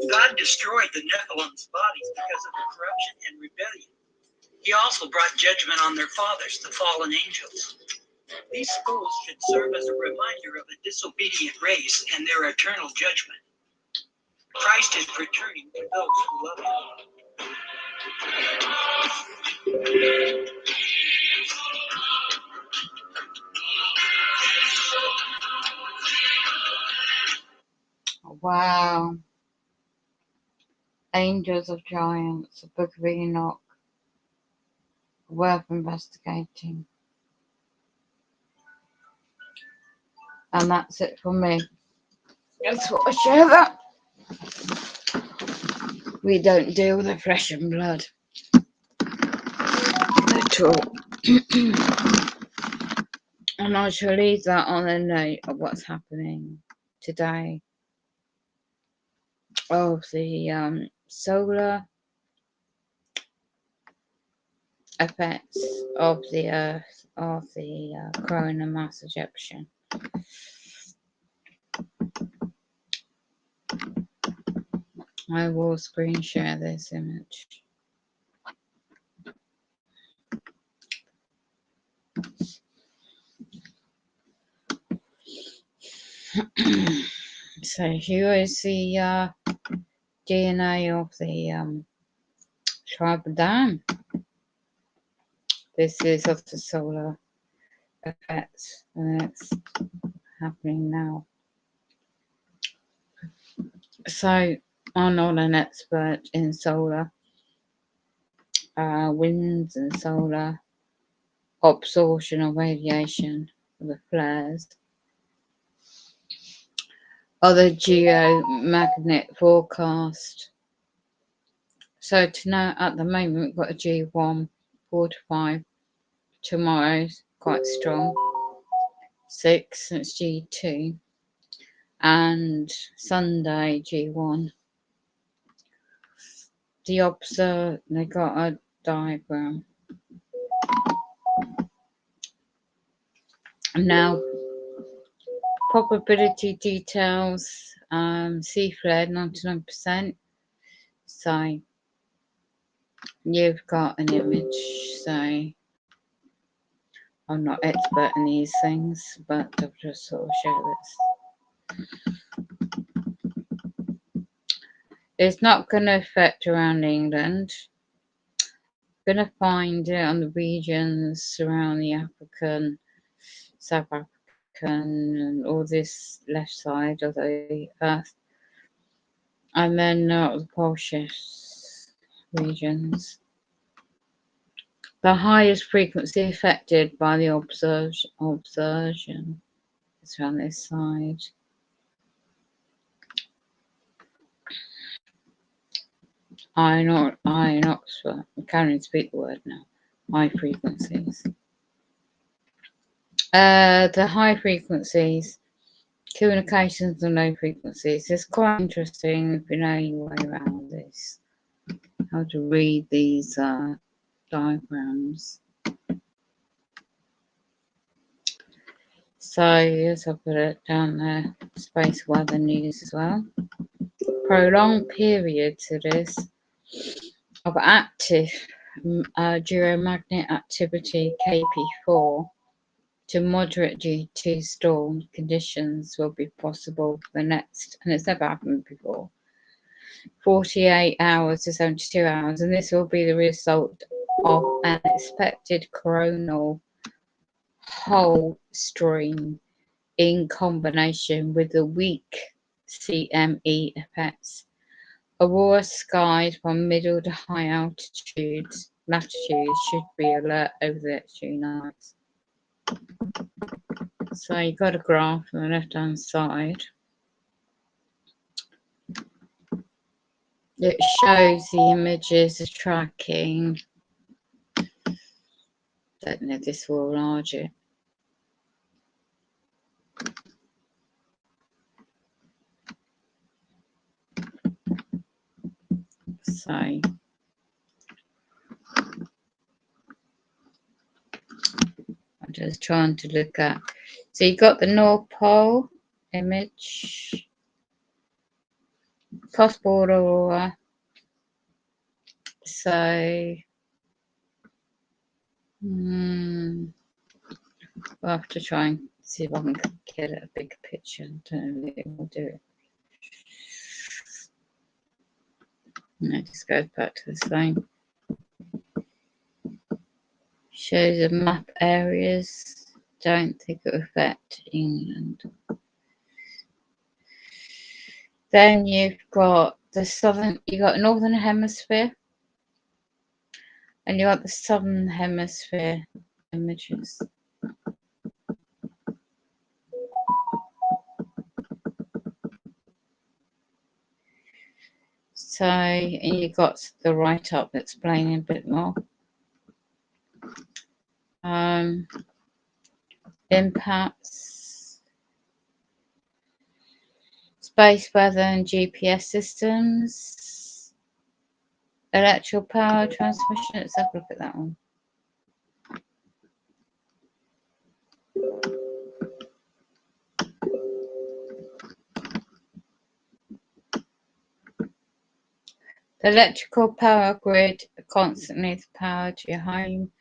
God destroyed the Nephilim's bodies because of the corruption and rebellion. He also brought judgment on their fathers, the fallen angels. These skulls should serve as a reminder of a disobedient race and their eternal judgment. Christ is returning to those who love him. Wow. Angels of Giants, the Book of Enoch. Worth investigating. And that's it for me. That's what I share that. We don't deal with the flesh and blood at all. And I shall leave that on a note of what's happening today. Of the solar effects of the Earth, of the coronal mass ejection. I will screen share this image. So here is the DNA of the tribal dam. This is of the solar effects, and it's happening now. So I'm not an expert in solar winds and solar absorption or radiation of the flares. Other geomagnet forecast. So tonight, at the moment, we've got a G1, 4 to 5. Tomorrow's quite strong, 6, and it's G2. And Sunday, G1. The observer, they got a diagram. Now, probability details, C flare 99%. So you've got an image. So I'm not expert in these things, but I'll just sort of share this. It's not going to affect around England. Going to find it on the regions around the African, South African, and all this left side of the earth, and then the pole shifts regions. The highest frequency affected by the observation is around this side. Iron Oxford. I can't even speak the word now. High frequencies. The high frequencies, communications and low frequencies. It's quite interesting if you know your way around this. How to read these diagrams. So yes, I'll put it down there. Space weather news as well. Prolonged periods it is of active geomagnetic activity KP4 to moderate G2 storm conditions will be possible for the next, and it's never happened before, 48 hours to 72 hours, and this will be the result of an expected coronal hole stream in combination with the weak CME effects. Aurora skies from middle to high latitudes should be alert over the next few nights. So you've got a graph on the left hand side. It shows the images of tracking. Don't know if this will enlarge it. So I'm just trying to look at. So you got the North Pole image, cross-border aurora. So we'll have to try and see if I can get a bigger picture. I don't know if it will do it. No, it just goes back to the same. Shows the map areas. Don't think it will affect England. Then you've got the southern, you got northern hemisphere, and you got the southern hemisphere images. So, and you got the write-up explaining a bit more. Impacts, space weather and GPS systems, electrical power transmission. Let's have a look at that one. The electrical power grid constantly power to your home.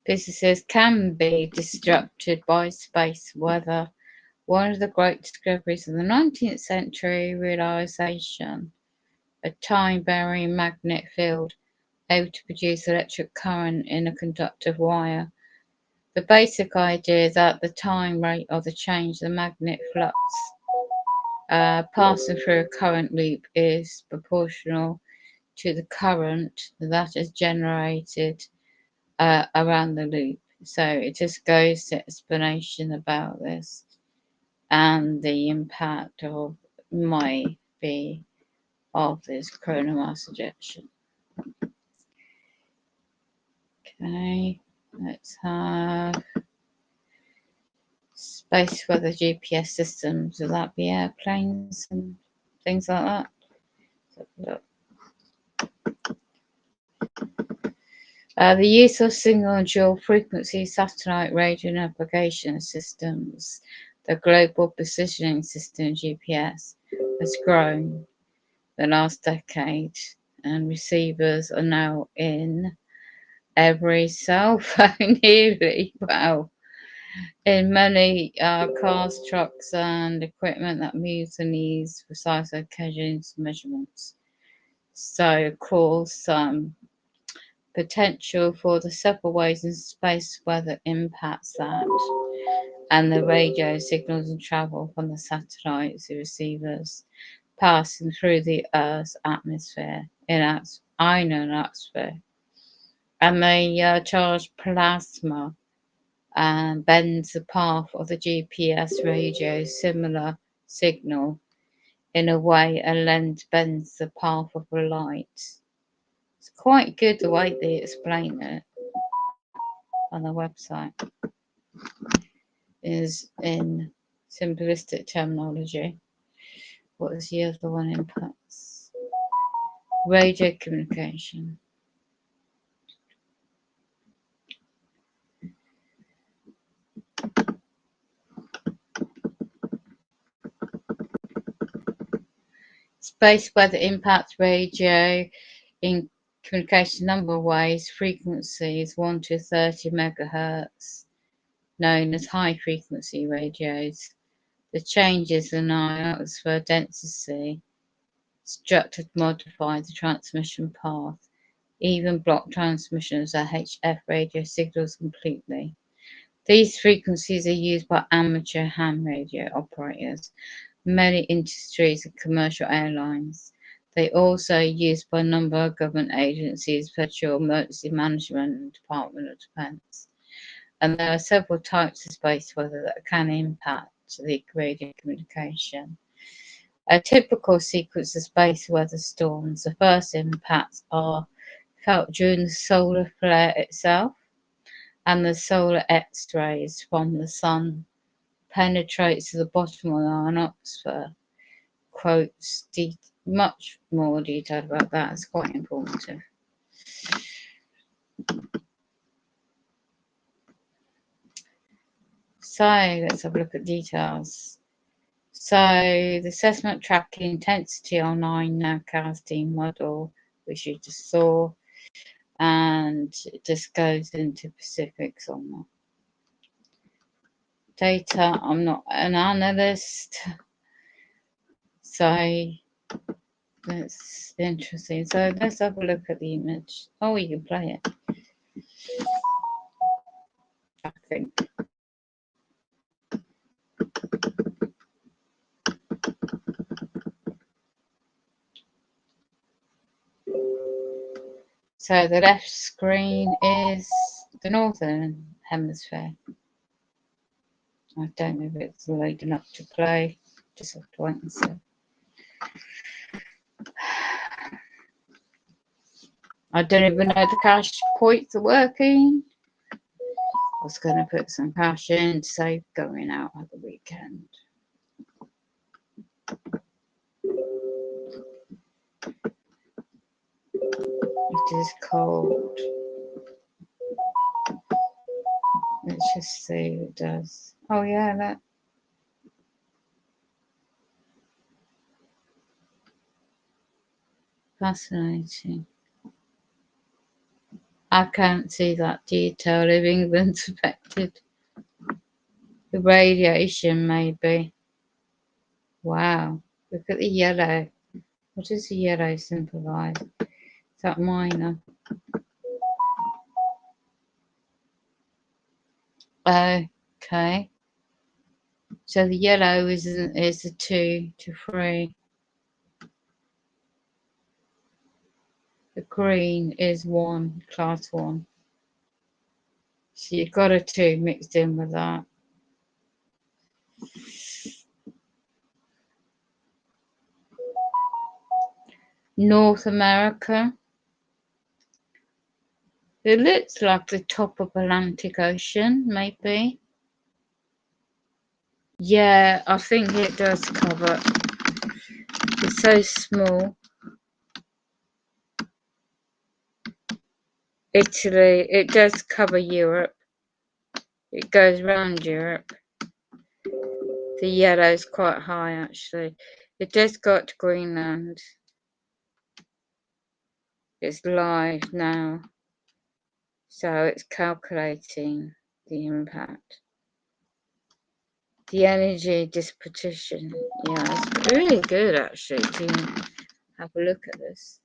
Businesses can be disrupted by space weather. One of the great discoveries of the 19th century, realization, a time-varying magnetic field able to produce electric current in a conductive wire. The basic idea is that the time rate of the change of the magnetic flux passing through a current loop is proportional to the current that is generated around the loop. So it just goes to explanation about this and the impact of might be of this coronal mass ejection. Okay, let's have space weather GPS systems. Will that be airplanes and things like that? Let's the use of single and dual frequency satellite radio navigation systems, the Global Positioning System GPS, has grown the last decade, and receivers are now in every cell phone nearly. Wow. In many cars, trucks, and equipment that moves and needs precise occasions measurements. So, of course, potential for the several ways in space weather impacts that, and the radio signals and travel from the satellites to receivers passing through the Earth's atmosphere in its iron atmosphere, and the charged plasma bends the path of the GPS radio similar signal in a way a lens bends the path of a light. It's quite good the way they explain it on the website. Is in simplistic terminology. What is the other one? Impacts radio communication. Space weather impacts radio in communication number of ways. Frequencies 1 to 30 megahertz, known as high frequency radios. The changes in ionosphere density structure modify the transmission path, even block transmissions of HF radio signals completely. These frequencies are used by amateur ham radio operators, many industries and commercial airlines. They also are used by a number of government agencies, Federal Emergency Management and Department of Defense. And there are several types of space weather that can impact the radio communication. A typical sequence of space weather storms, the first impacts are felt during the solar flare itself, and the solar X-rays from the sun penetrates to the bottom of the ionosphere. Quotes much more detail about that. It's quite informative. So let's have a look at details. So the assessment tracking intensity online nowcasting model, which you just saw, and it just goes into specifics on that. Data, I'm not an analyst, so that's interesting. So let's have a look at the image. Oh, you can play it, I think. So the left screen is the northern hemisphere. I don't know if it's loading up to play. Just have to wait and see. I don't even know the cash points are working. I was going to put some cash in to save going out at the weekend. It is cold. Let's just see what it does. Oh yeah, that. Fascinating. I can't see that detail if England's affected. The radiation maybe. Wow. Look at the yellow. What does the yellow symbolize? Is that minor? Okay. So the yellow is a 2 to 3. The green is 1, class 1. So you've got a 2 mixed in with that. North America. It looks like the top of Atlantic Ocean, maybe. Yeah, I think it does cover. It's so small. Italy, it does cover Europe. It goes around Europe. The yellow is quite high, actually. It does go to Greenland. It's live now. So it's calculating the impact. The energy disposition. Yeah, it's really good, actually, to have a look at this.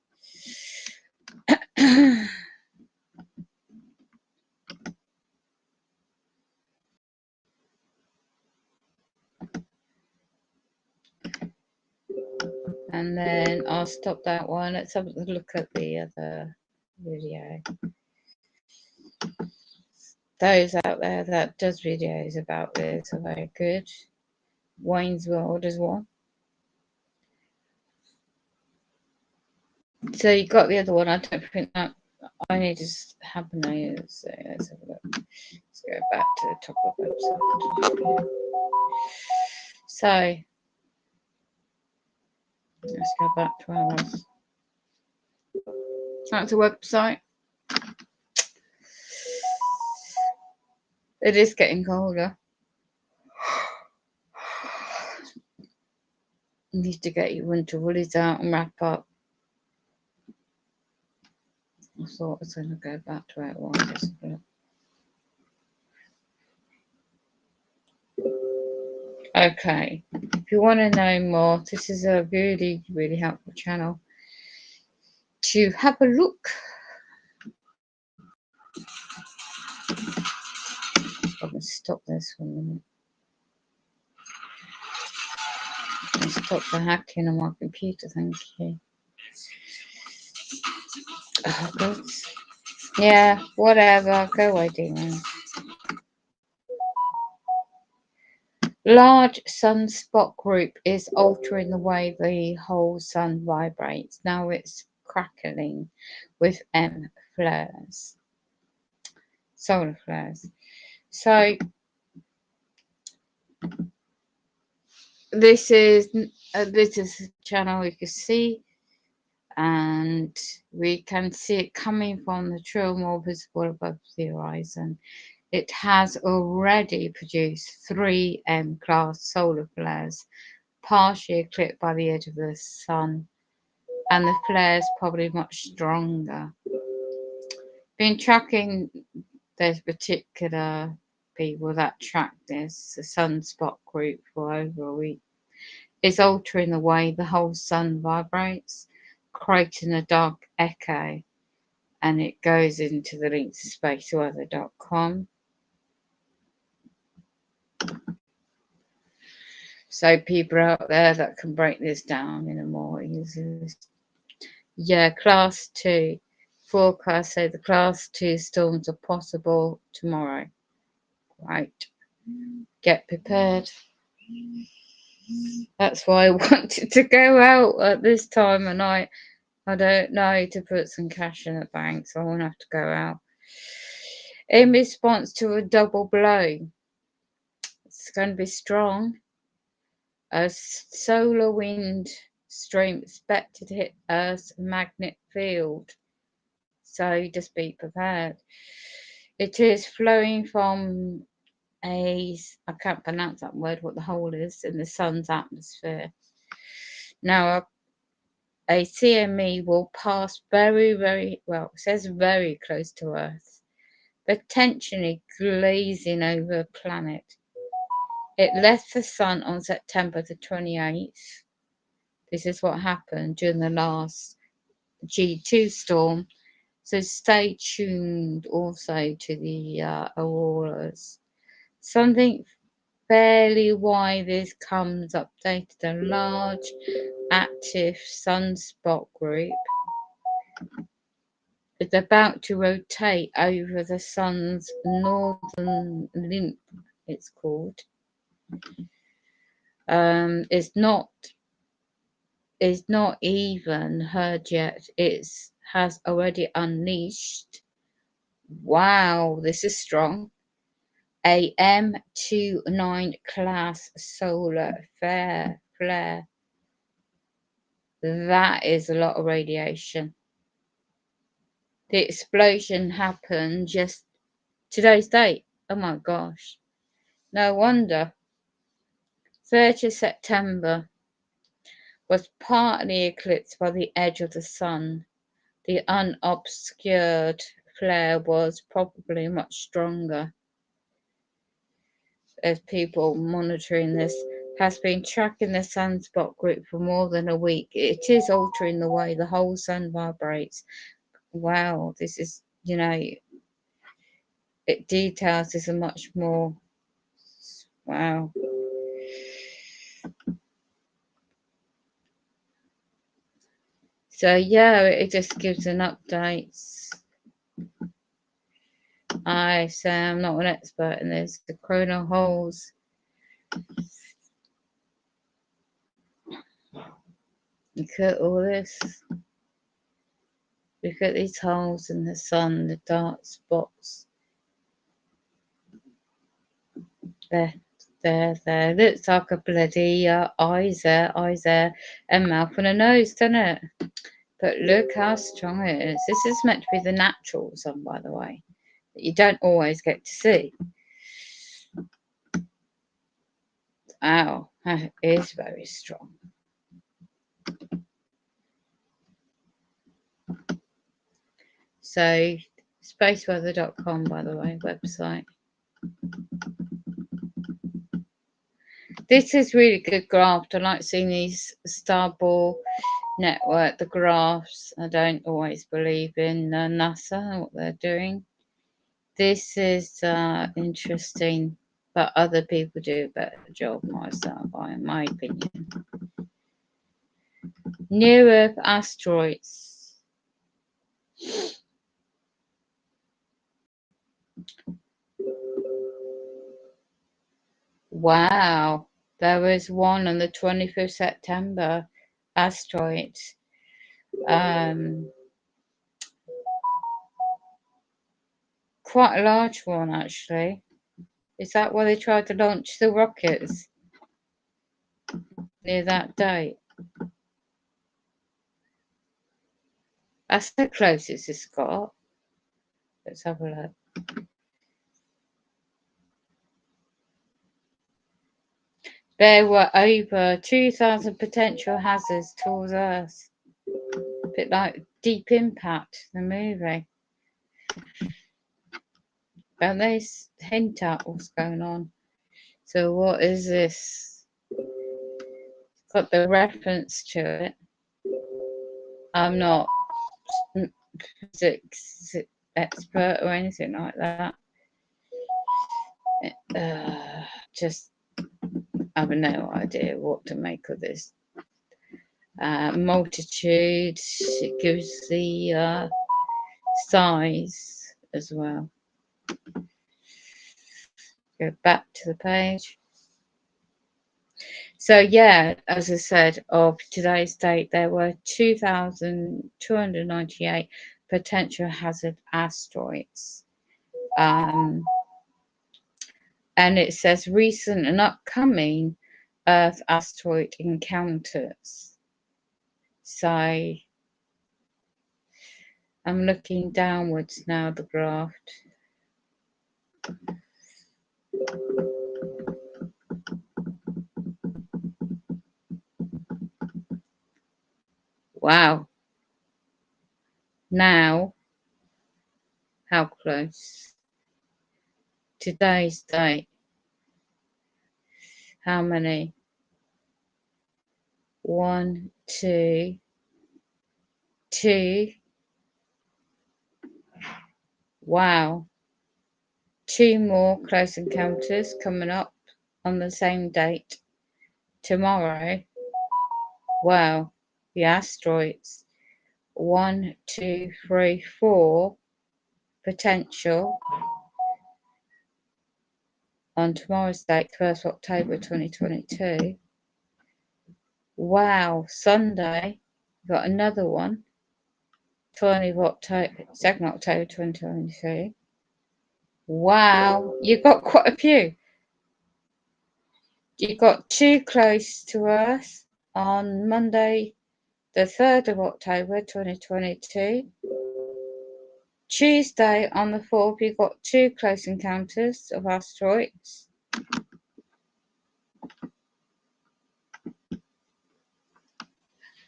And then I'll stop that one. Let's have a look at the other video. Those out there that does videos about this are very good. Wayne's World as well. So you got the other one. I don't think that I need to have no. So let's have a look. Let's go back to the top of the website. So let's go back to where I was. That's a website. It is getting colder. You need to get your winter woolies out and wrap up. I thought I was going to go back to where it was. Okay, if you want to know more, this is a really, really helpful channel to have a look. I'm going to stop this for a minute. I'll stop the hacking on my computer, thank you. Oh, God. Yeah, whatever, go away, demons. Large sunspot group is altering the way the whole sun vibrates. Now it's crackling with M flares, solar flares. So this is a channel you can see, and we can see it coming from the trail more visible above the horizon. It has already produced 3 M-class solar flares, partially eclipsed by the edge of the sun, and the flares probably much stronger. Been tracking those particular people that track this, the sunspot group, for over a week. It's altering the way the whole sun vibrates, creating a dark echo, and it goes into the link to spaceweather.com. So people out there that can break this down in a more easy. Yeah, class 2 forecast say the class 2 storms are possible tomorrow. Right, get prepared. That's why I wanted to go out at this time of night. I don't know, to put some cash in the bank, so I won't have to go out. In response to a double blow, it's going to be strong. A solar wind stream expected to hit Earth's magnetic field, so just be prepared. It is flowing from I can't pronounce that word, what the hole is, in the sun's atmosphere. Now, a CME will pass very, very, well, it says very close to Earth, potentially glazing over the planet. It left the sun on September the 28th. This is what happened during the last G2 storm. So stay tuned also to the auroras. Something barely why this comes updated. A large active sunspot group is about to rotate over the sun's northern limb, it's called. It's not even heard yet. It has already unleashed. Wow, this is strong. A M29 class solar flare. That is a lot of radiation. The explosion happened just today's date. Oh my gosh. No wonder. 30th September was partly eclipsed by the edge of the sun. The unobscured flare was probably much stronger. As people monitoring this has been tracking the sunspot group for more than a week. It is altering the way the whole sun vibrates. Wow, this is, it details this much more. Wow. So yeah, it just gives an update. I say I'm not an expert in this. The coronal holes. Look at all this. Look at these holes in the sun, the dark spots. There. Looks like a bloody eyes there, and mouth and a nose, doesn't it? But look how strong it is. This is meant to be the natural sun, by the way, that you don't always get to see. Wow, that is very strong. So, spaceweather.com, by the way, website. This is really good graph. I like seeing these Starball network, the graphs. I don't always believe in NASA and what they're doing. This is interesting, but other people do a better job myself, in my opinion. Near Earth asteroids. Wow, there was one on the 25th September asteroid. Quite a large one, actually. Is that why they tried to launch the rockets near that date? That's the closest it's got. Let's have a look. There were over 2,000 potential hazards towards Earth. A bit like Deep Impact, the movie. And they hint at what's going on. So what is this? It's got the reference to it. I'm not a physics expert or anything like that. Just I have no idea what to make of this. Multitude, it gives the size as well. Go back to the page. So yeah, as I said, of today's date, there were 2,298 potential hazard asteroids. And it says recent and upcoming Earth asteroid encounters. So I'm looking downwards now, the graph. Wow. Now, how close? Today's date. How many? 1, 2, 2. Wow. 2 more close encounters coming up on the same date tomorrow. Wow, the asteroids 1, 2, 3, 4 potential on tomorrow's date, 1st October 2022. Wow, Sunday, we've got another one, 2nd October 2022. Wow, you've got quite a few. You've got 2 close to Earth on Monday, the 3rd of October 2022. Tuesday on the 4th, you've got 2 close encounters of asteroids.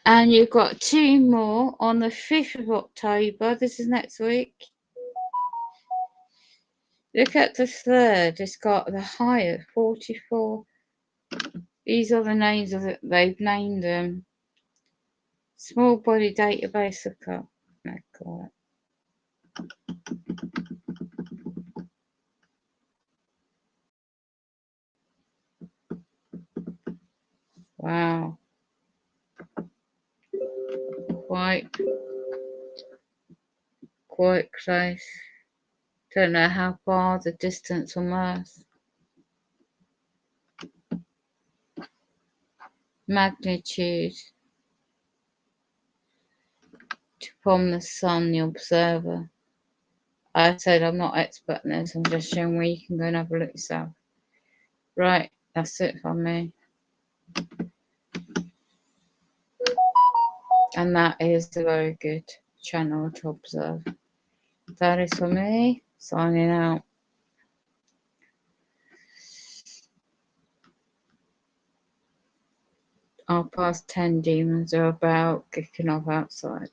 And you've got 2 more on the 5th of October. This is next week. Look at the 3rd. It's got the higher 44. These are the names of it. They've named them. Small body database of God. Wow. Quite close. Don't know how far the distance from Earth. Magnitude from the Sun, the observer. I said I'm not expert in this, I'm just showing where you can go and have a look yourself. Right, that's it from me. And that is a very good channel to observe. That is for me, signing out. Our past 10 demons are about kicking off outside.